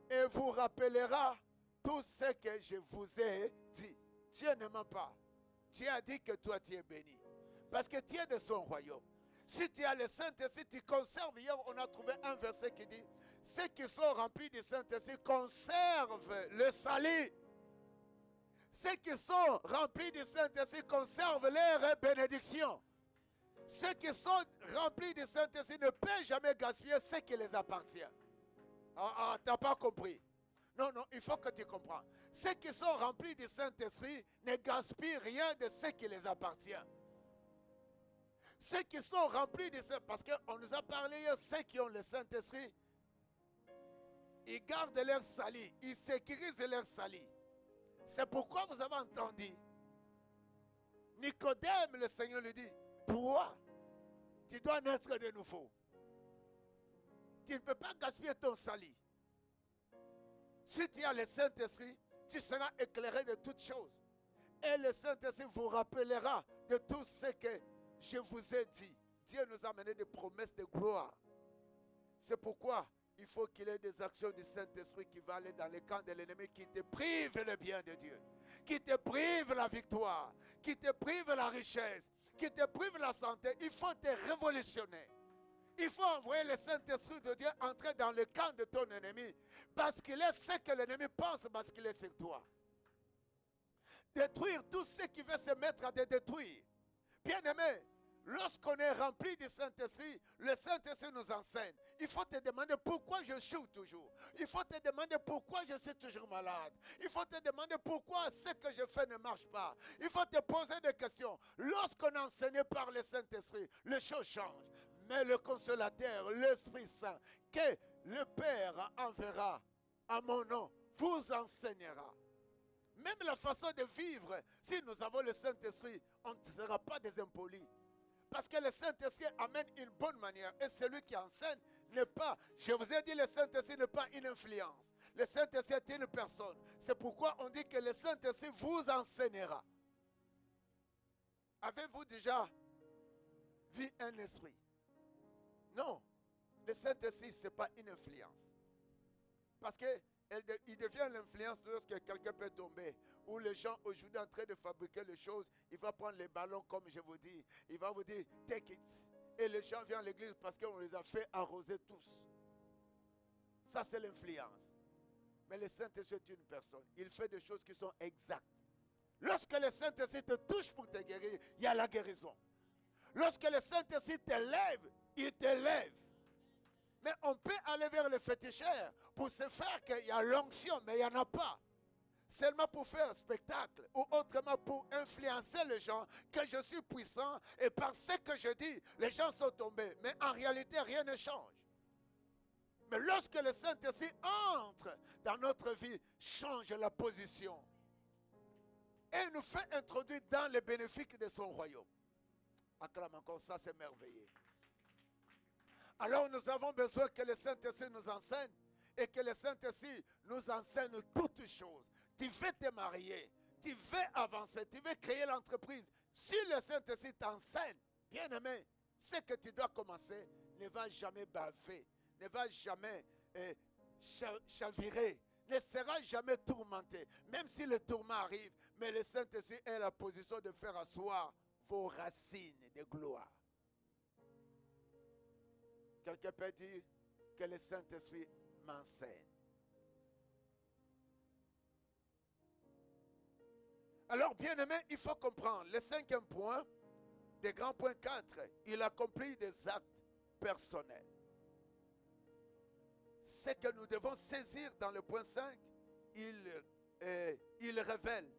A: Et vous rappellera tout ce que je vous ai dit. Dieu ne ment pas. Dieu a dit que toi tu es béni. Parce que tu es de son royaume. Si tu as le Saint-Esprit, tu conserves. Hier, on a trouvé un verset qui dit, ceux qui sont remplis du Saint-Esprit conservent le salut. Ceux qui sont remplis du Saint-Esprit conservent leur bénédiction. Ceux qui sont remplis du Saint-Esprit ne peuvent jamais gaspiller ce qui les appartient. Ah, tu n'as pas compris. Non, non, il faut que tu comprennes. Ceux qui sont remplis du Saint-Esprit ne gaspillent rien de ce qui les appartient. Ceux qui sont remplis du Saint-Esprit, parce qu'on nous a parlé hier, ceux qui ont le Saint-Esprit, ils gardent leur salut, ils sécurisent leur salut. C'est pourquoi vous avez entendu Nicodème, le Seigneur lui dit, toi, tu dois naître de nouveau. Tu ne peux pas gaspiller ton salut. Si tu as le Saint-Esprit, tu seras éclairé de toutes choses. Et le Saint-Esprit vous rappellera de tout ce que je vous ai dit. Dieu nous a amené des promesses de gloire. C'est pourquoi il faut qu'il y ait des actions du Saint-Esprit qui vont aller dans le camp de l'ennemi, qui te privent le bien de Dieu, qui te privent la victoire, qui te privent la richesse, qui te privent la santé. Il faut te révolutionner. Il faut envoyer le Saint-Esprit de Dieu entrer dans le camp de ton ennemi, parce qu'il est ce que l'ennemi pense, parce qu'il est sur toi. Détruire tout ce qui veut se mettre à te détruire. Bien-aimé, lorsqu'on est rempli du Saint-Esprit, le Saint-Esprit nous enseigne. Il faut te demander pourquoi je choue toujours. Il faut te demander pourquoi je suis toujours malade. Il faut te demander pourquoi ce que je fais ne marche pas. Il faut te poser des questions. Lorsqu'on est enseigné par le Saint-Esprit, les choses changent. Mais le consolateur, l'Esprit Saint, que le Père enverra à mon nom, vous enseignera. Même la façon de vivre, si nous avons le Saint-Esprit, on ne sera pas des impolis. Parce que le Saint-Esprit amène une bonne manière. Et celui qui enseigne n'est pas, je vous ai dit, le Saint-Esprit n'est pas une influence. Le Saint-Esprit est une personne. C'est pourquoi on dit que le Saint-Esprit vous enseignera. Avez-vous déjà vu un esprit? Non. Le Saint-Esprit, ce n'est pas une influence. Parce qu'il devient l'influence lorsque quelqu'un peut tomber. Ou les gens aujourd'hui en train de fabriquer les choses, il va prendre les ballons comme je vous dis. Il va vous dire, take it. Et les gens viennent à l'église parce qu'on les a fait arroser tous. Ça, c'est l'influence. Mais le Saint-Esprit est une personne. Il fait des choses qui sont exactes. Lorsque le Saint-Esprit te touche pour te guérir, il y a la guérison. Lorsque le Saint-Esprit te lève, il te lève. Mais on peut aller vers le féticheur pour se faire qu'il y a l'onction, mais il n'y en a pas. Seulement pour faire un spectacle ou autrement pour influencer les gens que je suis puissant et par ce que je dis, les gens sont tombés. Mais en réalité, rien ne change. Mais lorsque le Saint-Esprit entre dans notre vie, change la position et nous fait introduire dans les bénéfices de son royaume. Acclame encore, ça c'est merveilleux. Alors nous avons besoin que le Saint-Esprit nous enseigne et que le Saint-Esprit nous enseigne toutes choses. Tu veux te marier, tu veux avancer, tu veux créer l'entreprise. Si le Saint-Esprit t'enseigne, bien aimé, ce que tu dois commencer ne va jamais baver, ne va jamais chavirer. ne sera jamais tourmenté, même si le tourment arrive. Mais le Saint-Esprit est la position de faire asseoir vos racines de gloire. Quelqu'un peut dire que le Saint-Esprit m'enseigne. Alors, bien-aimé, il faut comprendre. Le cinquième point, des grands points 4, il accomplit des actes personnels. Ce que nous devons saisir dans le point 5, il révèle.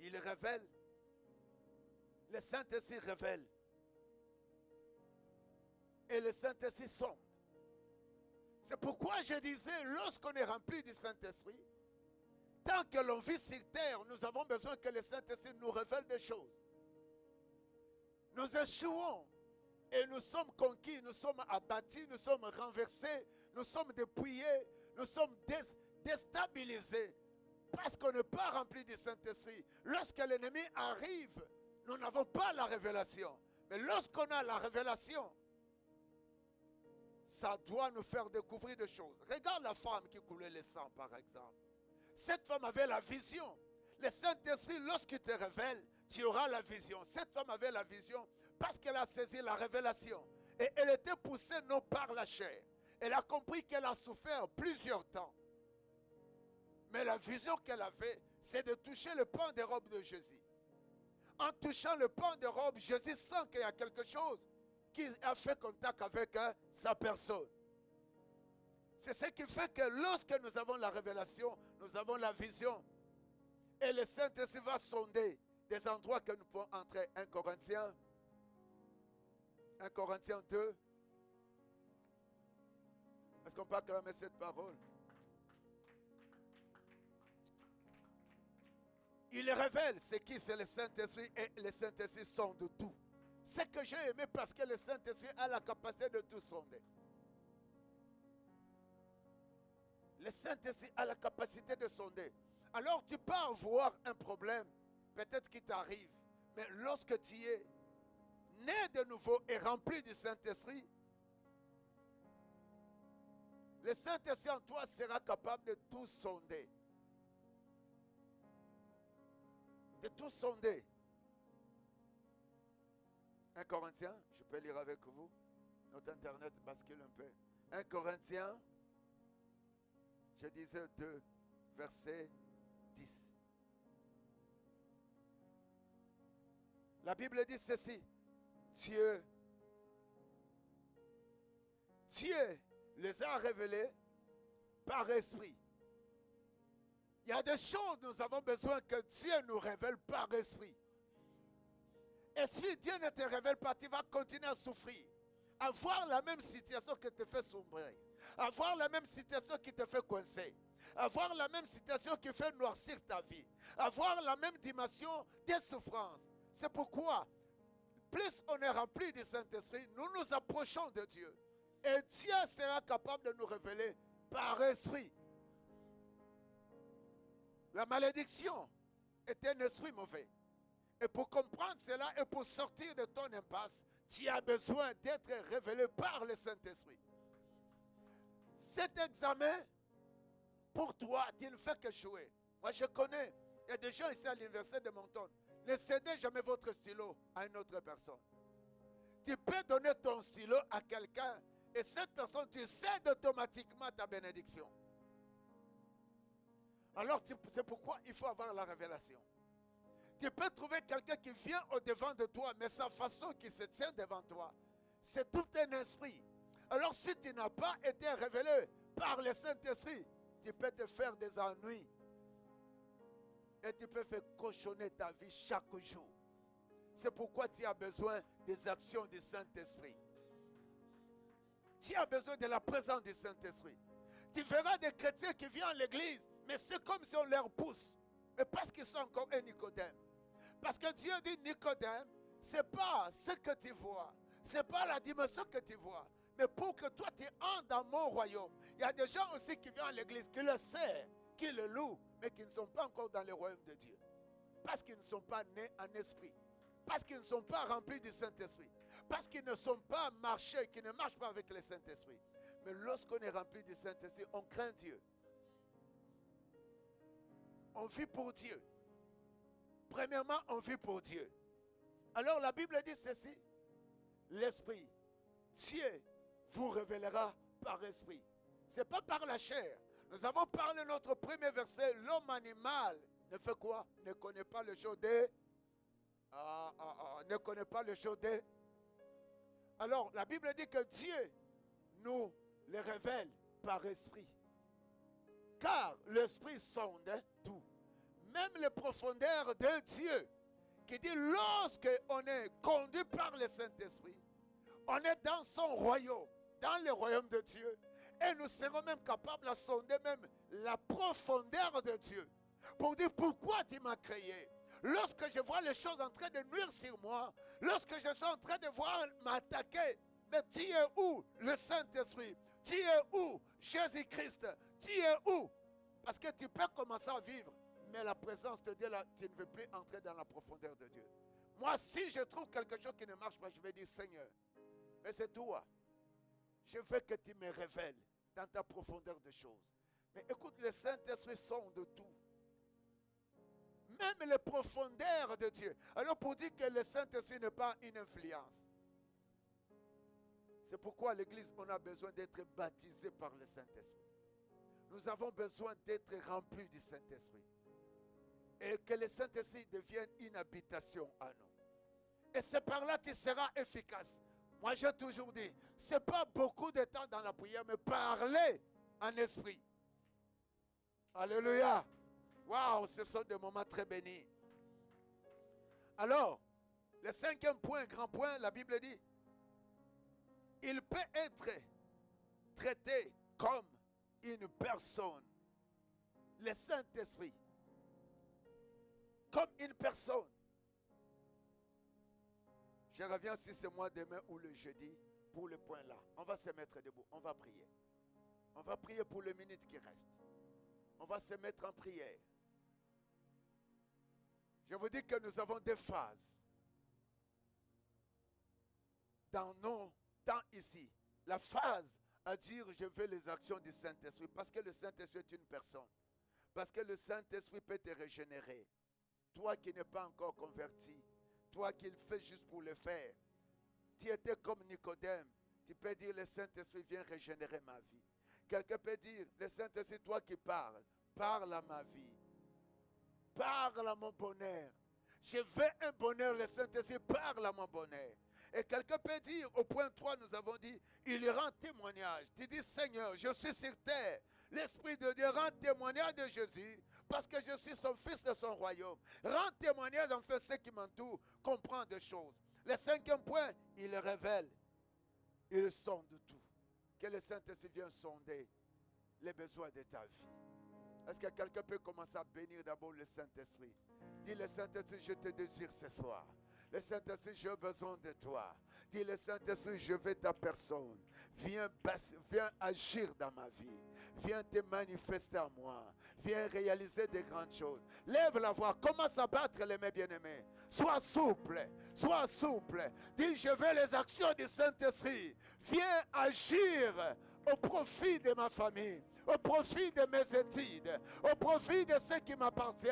A: Il révèle. Le Saint-Esprit révèle. Et le Saint-Esprit sonde. C'est pourquoi je disais, lorsqu'on est rempli du Saint-Esprit, tant que l'on vit sur terre, nous avons besoin que le Saint-Esprit nous révèle des choses. Nous échouons et nous sommes conquis, nous sommes abattus, nous sommes renversés, nous sommes dépouillés, nous sommes déstabilisés parce qu'on n'est pas rempli du Saint-Esprit. Lorsque l'ennemi arrive, nous n'avons pas la révélation. Mais lorsqu'on a la révélation, ça doit nous faire découvrir des choses. Regarde la femme qui coulait le sang, par exemple. Cette femme avait la vision. Le Saint-Esprit, lorsqu'il te révèle, tu auras la vision. Cette femme avait la vision parce qu'elle a saisi la révélation. Et elle était poussée non par la chair. Elle a compris qu'elle a souffert plusieurs temps. Mais la vision qu'elle avait, c'est de toucher le pan de robe de Jésus. En touchant le pan de robe, Jésus sent qu'il y a quelque chose qui a fait contact avec sa personne. C'est ce qui fait que lorsque nous avons la révélation, nous avons la vision. Et le Saint-Esprit va sonder des endroits que nous pouvons entrer. 1 Corinthiens 2. Est-ce qu'on peut acclamer cette parole? Il révèle ce qui c'est le Saint-Esprit et le Saint-Esprit sonde tout. Ce que j'ai aimé parce que le Saint-Esprit a la capacité de tout sonder. Le Saint-Esprit a la capacité de sonder. Alors tu peux avoir un problème, peut-être qui t'arrive, mais lorsque tu es né de nouveau et rempli du Saint-Esprit, le Saint-Esprit en toi sera capable de tout sonder. De tout sonder. 1 Corinthiens, je peux lire avec vous. Notre internet bascule un peu. 1 Corinthiens, je disais 2, verset 10. La Bible dit ceci. Dieu les a révélés par esprit. Il y a des choses nous avons besoin que Dieu nous révèle par esprit. Et si Dieu ne te révèle pas, tu vas continuer à souffrir. Avoir la même situation qui te fait sombrer. Avoir la même situation qui te fait coincer. Avoir la même situation qui fait noircir ta vie. Avoir la même dimension des souffrances. C'est pourquoi, plus on est rempli du Saint-Esprit, nous nous approchons de Dieu. Et Dieu sera capable de nous révéler par esprit. La malédiction est un esprit mauvais. Et pour comprendre cela et pour sortir de ton impasse, tu as besoin d'être révélé par le Saint-Esprit. Cet examen, pour toi, tu ne fais qu'échouer. Moi, je connais, il y a des gens ici à l'université de Moncton. Ne cédez jamais votre stylo à une autre personne. Tu peux donner ton stylo à quelqu'un et cette personne, tu cèdes automatiquement ta bénédiction. Alors, c'est pourquoi il faut avoir la révélation. Tu peux trouver quelqu'un qui vient au-devant de toi, mais sa façon qui se tient devant toi, c'est tout un esprit. Alors, si tu n'as pas été révélé par le Saint-Esprit, tu peux te faire des ennuis. Et tu peux faire cochonner ta vie chaque jour. C'est pourquoi tu as besoin des actions du Saint-Esprit. Tu as besoin de la présence du Saint-Esprit. Tu verras des chrétiens qui viennent à l'église, mais c'est comme si on leur pousse. Mais parce qu'ils sont encore un Nicodème. Parce que Dieu dit Nicodème, ce n'est pas ce que tu vois. Ce n'est pas la dimension que tu vois. Mais pour que toi tu entres dans mon royaume. Il y a des gens aussi qui viennent à l'église, qui le servent, qui le louent, mais qui ne sont pas encore dans le royaume de Dieu. Parce qu'ils ne sont pas nés en esprit. Parce qu'ils ne sont pas remplis du Saint-Esprit. Parce qu'ils ne sont pas marchés, qui ne marchent pas avec le Saint-Esprit. Mais lorsqu'on est rempli du Saint-Esprit, on craint Dieu. On vit pour Dieu. Premièrement, on vit pour Dieu. Alors la Bible dit ceci. L'Esprit, Dieu vous révélera par esprit. Ce n'est pas par la chair. Nous avons parlé notre premier verset. L'homme animal ne fait quoi? Ne connaît pas le jour de... ne connaît pas le jour de... Alors la Bible dit que Dieu nous le révèle par esprit. Car l'esprit sonde tout. Même les profondeurs de Dieu. Qui dit lorsque on est conduit par le Saint-Esprit, on est dans son royaume, dans le royaume de Dieu. Et nous serons même capables de sonder même la profondeur de Dieu. Pour dire pourquoi tu m'as créé. Lorsque je vois les choses en train de nuire sur moi, lorsque je suis en train de voir m'attaquer, mais tu es où le Saint-Esprit? Tu es où Jésus-Christ? Tu es où? Parce que tu peux commencer à vivre, mais la présence de Dieu, là, tu ne veux plus entrer dans la profondeur de Dieu. Moi, si je trouve quelque chose qui ne marche pas, je vais dire, Seigneur, mais c'est toi. Je veux que tu me révèles dans ta profondeur de choses. Mais écoute, le Saint-Esprit sonde tout. Même les profondeurs de Dieu. Alors pour dire que le Saint-Esprit n'est pas une influence. C'est pourquoi à l'église, on a besoin d'être baptisé par le Saint-Esprit. Nous avons besoin d'être remplis du Saint-Esprit. Et que le Saint-Esprit devienne une habitation à nous. Et c'est par là que tu seras efficace. Moi, j'ai toujours dit, ce n'est pas beaucoup de temps dans la prière, mais parler en esprit. Alléluia. Waouh, ce sont des moments très bénis. Alors, le cinquième point, grand point, la Bible dit, il peut être traité comme une personne. Le Saint-Esprit. Comme une personne. Je reviens si c'est moi demain ou le jeudi pour le point là. On va se mettre debout, on va prier. On va prier pour les minutes qui restent. On va se mettre en prière. Je vous dis que nous avons des phases dans nos temps ici. La phase à dire je veux les actions du Saint-Esprit parce que le Saint-Esprit est une personne. Parce que le Saint-Esprit peut te régénérer. Toi qui n'es pas encore converti, toi qui le fais juste pour le faire, tu étais comme Nicodème, tu peux dire le Saint-Esprit vient régénérer ma vie. Quelqu'un peut dire le Saint-Esprit, toi qui parles, parle à ma vie. Parle à mon bonheur. Je veux un bonheur, le Saint-Esprit parle à mon bonheur. Et quelqu'un peut dire, au point 3, nous avons dit, il rend témoignage. Tu dis, Seigneur, je suis sur terre. L'Esprit de Dieu rend témoignage de Jésus parce que je suis son fils de son royaume. Rend témoignage en fait ce qui m'entoure, comprend des choses. Le cinquième point, il révèle. Il sonde tout. Que le Saint-Esprit vienne sonder les besoins de ta vie. Est-ce que quelqu'un peut commencer à bénir d'abord le Saint-Esprit? Dis le Saint-Esprit, je te désire ce soir. Le Saint-Esprit, j'ai besoin de toi. Dis le Saint-Esprit, je veux ta personne. Viens agir dans ma vie. Viens te manifester à moi. Viens réaliser des grandes choses. Lève la voix. Commence à battre les mains bien-aimés. Sois souple. Sois souple. Dis, je veux les actions du Saint-Esprit. Viens agir au profit de ma famille. Au profit de mes études, au profit de ce qui m'appartient.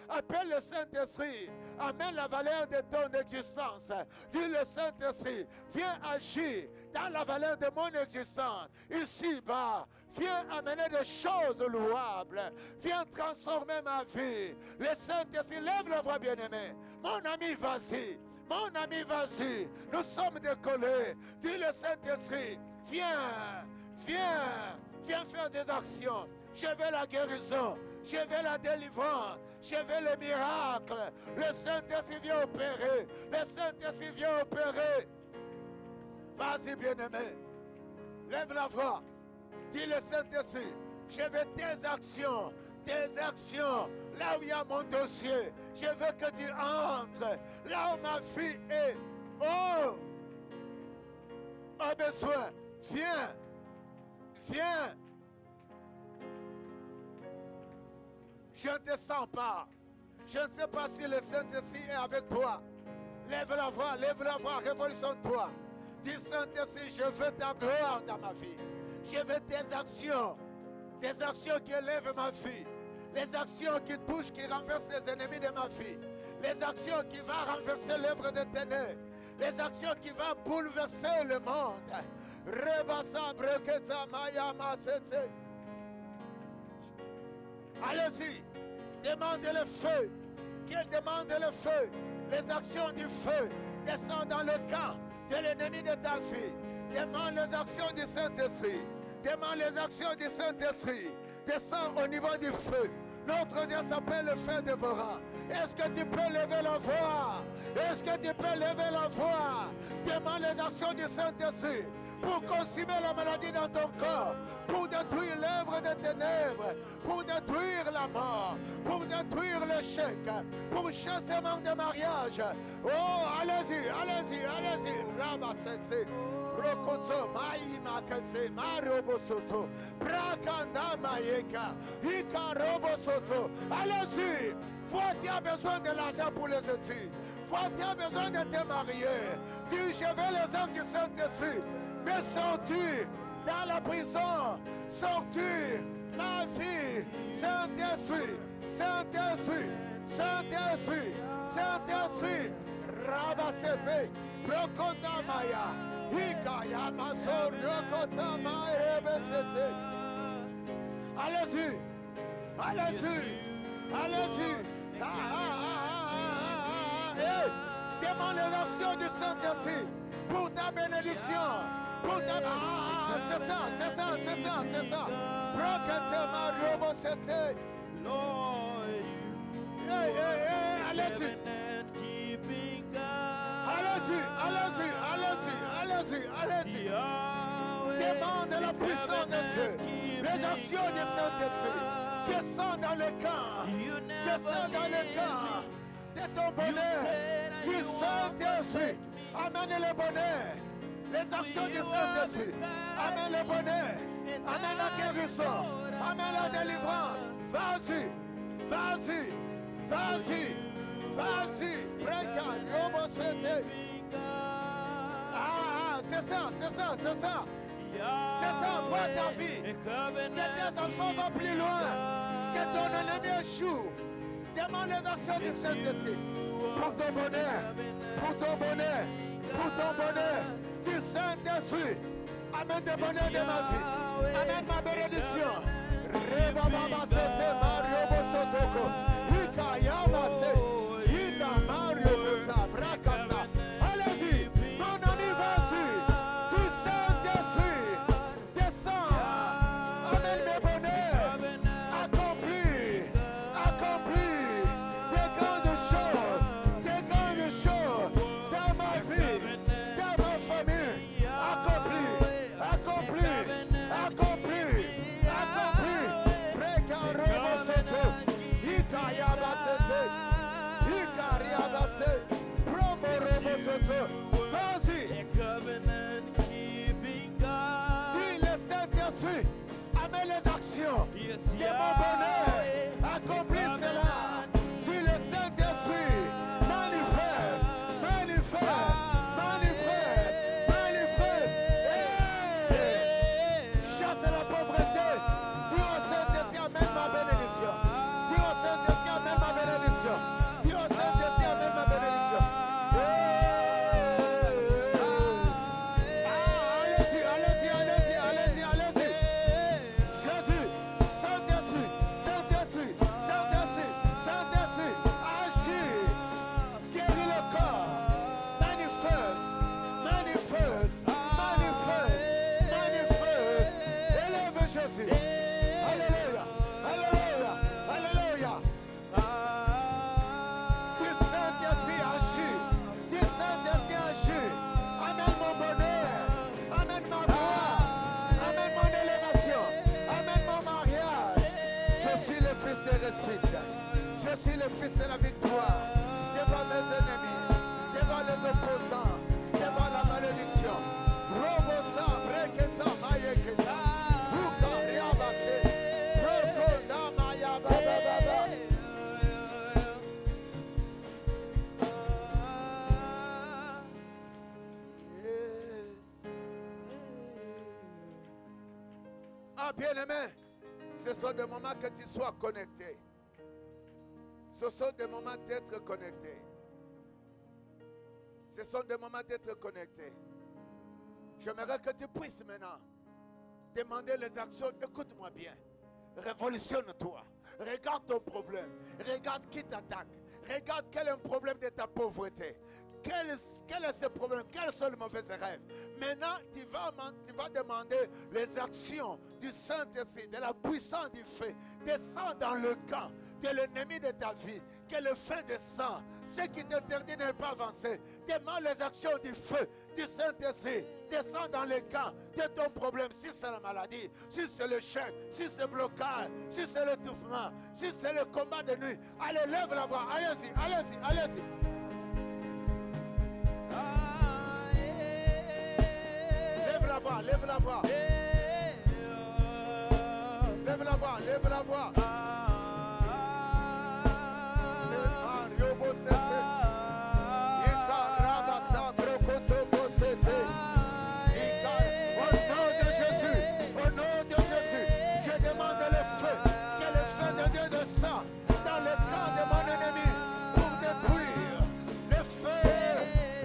A: Appelle le Saint-Esprit, amène la valeur de ton existence. Dis le Saint-Esprit, viens agir dans la valeur de mon existence. Ici-bas, viens amener des choses louables. Viens transformer ma vie. Le Saint-Esprit, lève la voix bien-aimée. Mon ami, vas-y. Mon ami, vas-y. Nous sommes décollés. Dis le Saint-Esprit, viens, viens. Viens faire des actions. Je veux la guérison. Je veux la délivrance. Je veux le miracle. Le Saint-Esprit vient opérer. Le Saint-Esprit vient opérer. Vas-y, bien-aimé. Lève la voix. Dis le Saint-Esprit. Je veux tes actions. Tes actions. Là où il y a mon dossier. Je veux que tu entres. Là où ma fille est. Oh! A besoin. Viens. Viens. Je ne te sens pas. Je ne sais pas si le Saint-Esprit est avec toi. Lève la voix, révolutionne-toi. Dis Saint-Esprit, je veux ta gloire dans ma vie. Je veux tes actions. Des actions qui élèvent ma vie. Les actions qui touchent, qui renversent les ennemis de ma vie. Les actions qui vont renverser l'œuvre des ténèbres. Les actions qui vont bouleverser le monde. Allez-y, demandez le feu. Qu'il demande le feu. Les actions du feu descendent dans le camp de l'ennemi de ta vie. Demande les actions du Saint-Esprit. Demande les actions du Saint-Esprit. Descends au niveau du feu. Notre Dieu s'appelle le feu dévorant. Est-ce que tu peux lever la voix? Est-ce que tu peux lever la voix? Demande les actions du Saint-Esprit pour consumer la maladie dans ton corps, pour détruire l'œuvre des ténèbres, pour détruire la mort, pour détruire l'échec, pour chassement de mariage. Oh, allez-y, allez-y, allez-y. Rabassetse, Rokozo, Maïma Katse, Marobosoto, Brakanda Mayeka, Ika Robosoto. Allez-y. Toi, tu as besoin de l'argent pour les études. Toi, tu as besoin de te marier. Dis, je veux les œuvres du Saint-Esprit. Mais sortir dans la prison, sortir ma vie, Saint-Esprit, Saint-Esprit, Saint-Esprit, Saint-Esprit, Rabasepe, Brokonda Maya, Hikaya Masor, Rokota Maya, Ebesete. Allez-y, allez-y, allez-y. Demande les actions du Saint-Esprit pour ta bénédiction. Pour ta... c'est ça, c'est ça, c'est ça, c'est ça. Allez-y. Allez-y, allez-y, allez-y, allez-y, allez-y. Demande la puissance de Dieu. Les actions du Saint-Esprit. Descends dans le camp. Descends dans le camp de ton bonheur. Du Saint-Esprit. Amène le bonheur. Les actions du Saint-Esprit. Amène le bonheur. Amène la guérison. Amène la délivrance. Vas-y. Vas-y. Vas-y. Vas-y. Préca. C'est ça, c'est ça, c'est ça. C'est ça, vois ta vie. Que tes enfants vont plus loin. Que ton ennemi échoue. Demande les actions du Saint-Esprit. Pour ton bonheur. Pour ton bonheur. Pour ton bonheur. Du Saint-Esprit. Amène le bonheur de ma vie. Amène ma bénédiction. Reba Baba Sete Mario Bosotoko. Hika Yamase. Hika Mario Bosa. Brakasa. Allez-y. Mon ami, vas-y. Du Saint-Esprit. Descends. Amène le bonheur. Accomplis. Accomplis. Des grandes choses. Des grandes choses. Dans ma vie. Dans ma famille. Accomplis. Accomplis. Accomplis. Accomplis. Précarobo Soto. Hika Yabasete. Hika Riabase. Promo Robo Soto. Vas-y. Dis le Saint-Esprit. Amène les actions de mon bonheur. Accomplis cela. Dis le Saint-Esprit. Manifeste. Manifeste. Manifeste. Manifeste. Hey! Chasse la pauvreté. Dis au Saint-Esprit, amène ma bénédiction. Dis au Saint-Esprit, amène ma bénédiction. Dis au Saint-Esprit, amène ma bénédiction. Allez-y, allez-y, allez-y, allez-y, allez-y. Jésus, Saint-Esprit, Saint-Esprit, Saint-Esprit, Saint-Esprit, agis. Guéris le corps. Manifeste, manifeste, manifeste, manifeste. Élève Jésus. Alléluia, alléluia, alléluia. Du Saint-Esprit agis. Du Saint-Esprit agis. Amène mon bonheur. Amène ma gloire. Amène mon élévation. Amène mon mariage. Je suis le fils de réussite. Je suis le fils de la victoire. Devant mes ennemis. Devant les opposants. Devant la malédiction. Robosa, breketa, mayeketa. Ruka, riabase. Rokonda, mayababa. Ah, bien-aimé, ce sont des moments que tu sois connecté. Ce sont des moments d'être connecté. Ce sont des moments d'être connecté. J'aimerais que tu puisses maintenant demander les actions. Écoute-moi bien. Révolutionne-toi. Regarde ton problème. Regarde qui t'attaque. Regarde quel est le problème de ta pauvreté. Quel est ce problème? Quels sont les mauvais rêves? Maintenant, tu vas demander les actions du Saint-Esprit, de la puissance du feu. Descends dans le camp de l'ennemi de ta vie. Que le feu descend. Ce qui t'interdit de ne pas avancer. Demande les actions du feu, du Saint-Esprit. Descends dans le camp de ton problème. Si c'est la maladie, si c'est le chèque, si c'est le blocage, si c'est l'étouffement, si c'est le combat de nuit. Allez, lève la voix. Allez-y, allez-y, allez-y. Lève la voix, lève la voix. Lève la voix, lève la voix. Au nom de Jésus, je demande le feu, que le feu de Dieu descend dans le camp de mon ennemi pour détruire le feu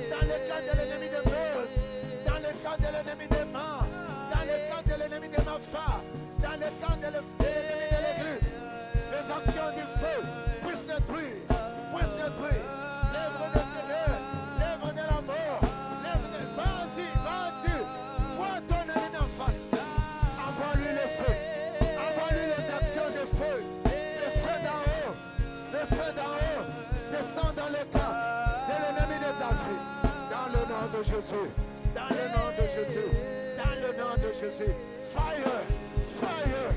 A: dans le camp de l'ennemi de Meuse, dans le camp de l'ennemi de Ma, dans le camp de l'ennemi de ma femme, dans le camp de l'ennemi de l'église. Les actions du feu puissent détruire, l'œuvre de terreur, l'œuvre de la mort, l'œuvre de... Vas-y, vas-y, vois ton ennemi en face. Envoie-lui le feu, envoie-lui les actions de feu, le feu d'en haut, le feu d'en haut, descend dans le camp de l'ennemi de ta vie. Dans le nom de Jésus, dans le nom de Jésus, dans le nom de Jésus. Fire, fire,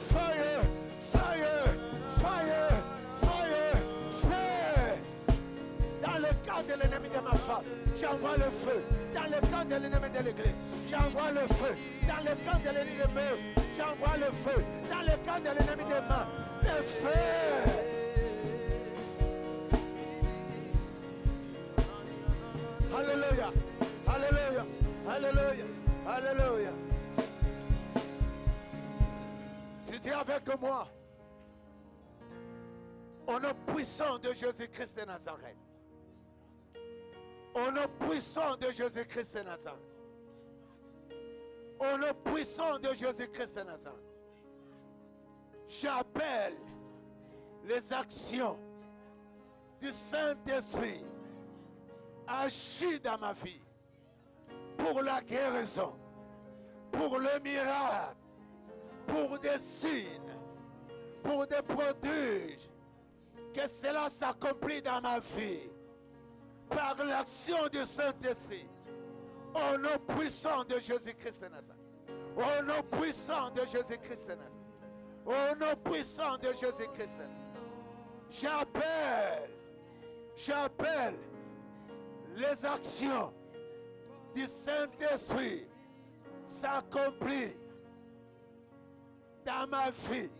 A: fire, fire, fire, fire, fire. Dans le camp de l'ennemi de ma femme, j'envoie le feu. Dans le camp de l'ennemi de l'église, j'envoie le feu. Dans le camp de l'ennemi de Meuse, j'envoie le feu. Dans le camp de l'ennemi de Ma, le feu. Alléluia, alléluia, alléluia, alléluia. Tu dis avec moi, au nom puissant de Jésus-Christ de Nazareth. Au nom puissant de Jésus-Christ de Nazareth. Au nom puissant de Jésus-Christ de Nazareth. J'appelle les actions du Saint-Esprit agir dans ma vie pour la guérison, pour le miracle, pour des signes, pour des prodiges. Que cela s'accomplit dans ma vie par l'action du Saint-Esprit. Au nom puissant de Jésus-Christ de Nazareth. Au nom puissant de Jésus-Christ de Nazareth. Au nom puissant de Jésus-Christ de Nazareth. J'appelle les actions du Saint-Esprit s'accomplir dans ma vie,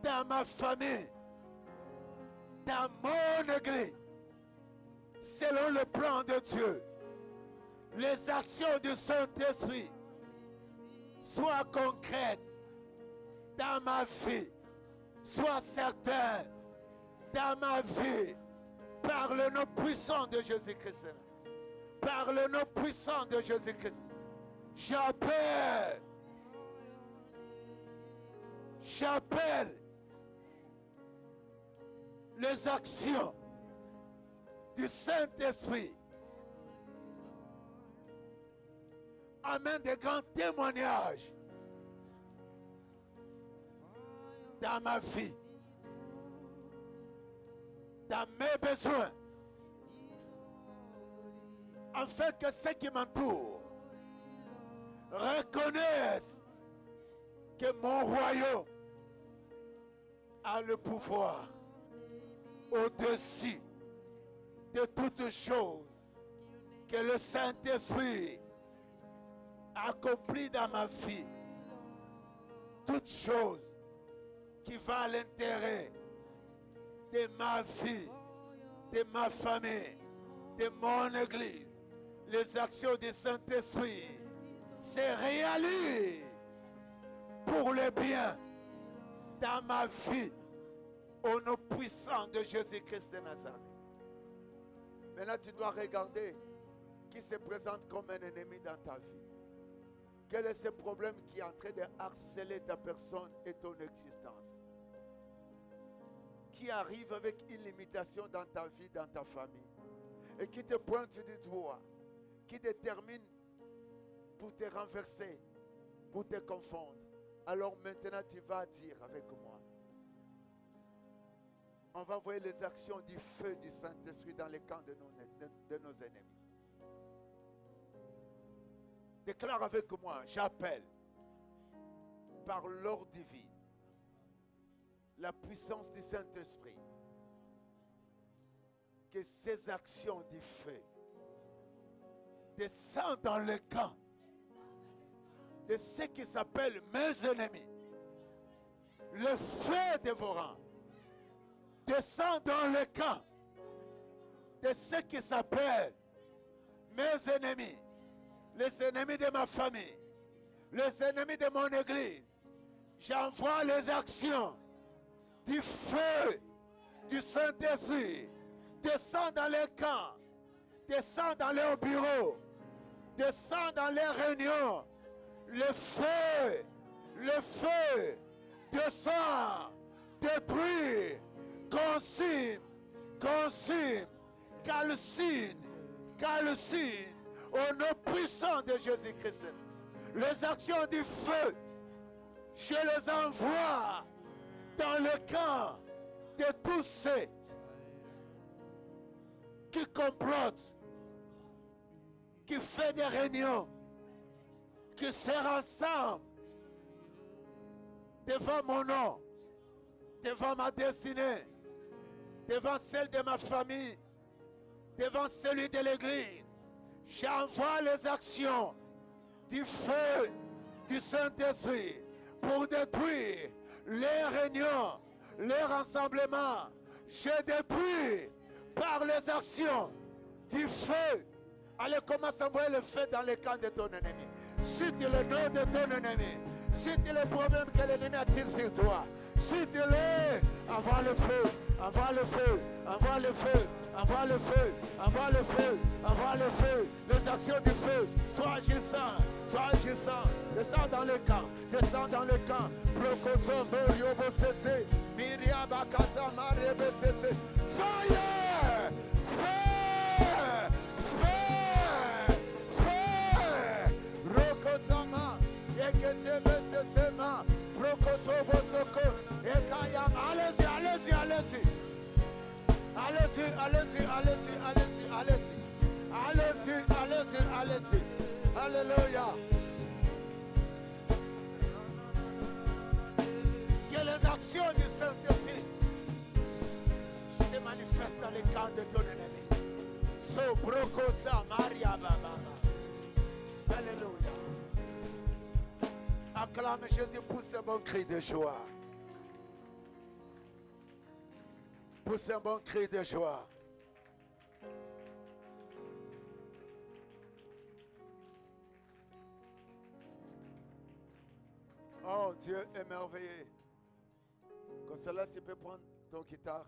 A: dans ma famille, dans mon église, selon le plan de Dieu. Les actions du Saint-Esprit soient concrètes dans ma vie, soient certaines dans ma vie, par le nom puissant de Jésus-Christ. Par le nom puissant de Jésus-Christ. J'appelle les actions du Saint-Esprit. Amène des grands témoignages dans ma vie, dans mes besoins, afin que ceux qui m'entourent reconnaissent que mon royaume a le pouvoir au-dessus de toutes choses que le Saint-Esprit accomplit dans ma vie. Toutes choses qui vont à l'intérêt de ma vie, de ma famille, de mon église. Les actions du Saint-Esprit se réalisent pour le bien dans ma vie. Au nom puissant de Jésus-Christ de Nazareth. Maintenant, tu dois regarder qui se présente comme un ennemi dans ta vie. Quel est ce problème qui est en train de harceler ta personne et ton existence? Qui arrive avec une limitation dans ta vie, dans ta famille, et qui te pointe du doigt, qui détermine pour te renverser, pour te confondre. Alors maintenant, tu vas dire avec moi. On va voir les actions du feu du Saint-Esprit dans les camps de nos ennemis. Déclare avec moi, j'appelle par l'ordre divin la puissance du Saint-Esprit que ces actions du feu descendent dans le camp de ceux qui s'appellent mes ennemis. Le feu dévorant descend dans le camp de ceux qui s'appellent mes ennemis, les ennemis de ma famille, les ennemis de mon église. J'envoie les actions du feu du Saint-Esprit. Descend dans les camps, descend dans leurs bureaux, descend dans les réunions. Le feu descend, détruit, consume, calcine, au nom puissant de Jésus-Christ. Les actions du feu, je les envoie dans le camp de tous ceux qui complotent, qui font des réunions, qui se rassemblent devant mon nom, devant ma destinée, devant celle de ma famille, devant celui de l'église. J'envoie les actions du feu du Saint-Esprit pour détruire les réunions, les rassemblements. Je détruis par les actions du feu. Allez, commence à envoyer le feu dans les camps de ton ennemi. Cite le nom de ton ennemi. Cite le problème que l'ennemi attire sur toi. Cite-le. Envoie le feu. Envoie le feu. Envoie le feu. Envoie le feu. Envoie le feu. Envoie le feu. Les actions du feu. Sois agissant. Sois agissant. Descends dans le camp. Descends dans le camp. Prokoto Moriobo Sete. Miria Bakata Mariebe Sete. Fire! Fire! Fire! Fire! Rokotama. Yeketebe Setema. Prokoto Bosoko. Ekayam. Allez-y, allez-y, allez-y. Allez-y, allez-y, allez-y, allez-y, allez-y. Allez-y, allez-y, allez-y. Alléluia. Que les actions du Saint-Esprit se manifestent dans les camps de ton ennemi. So brokosa Maria Baba. Alléluia. Acclame Jésus, pousse un bon cri de joie. Pousse un bon cri de joie. Oh, Dieu est merveilleux. Comme cela, tu peux prendre ton guitare.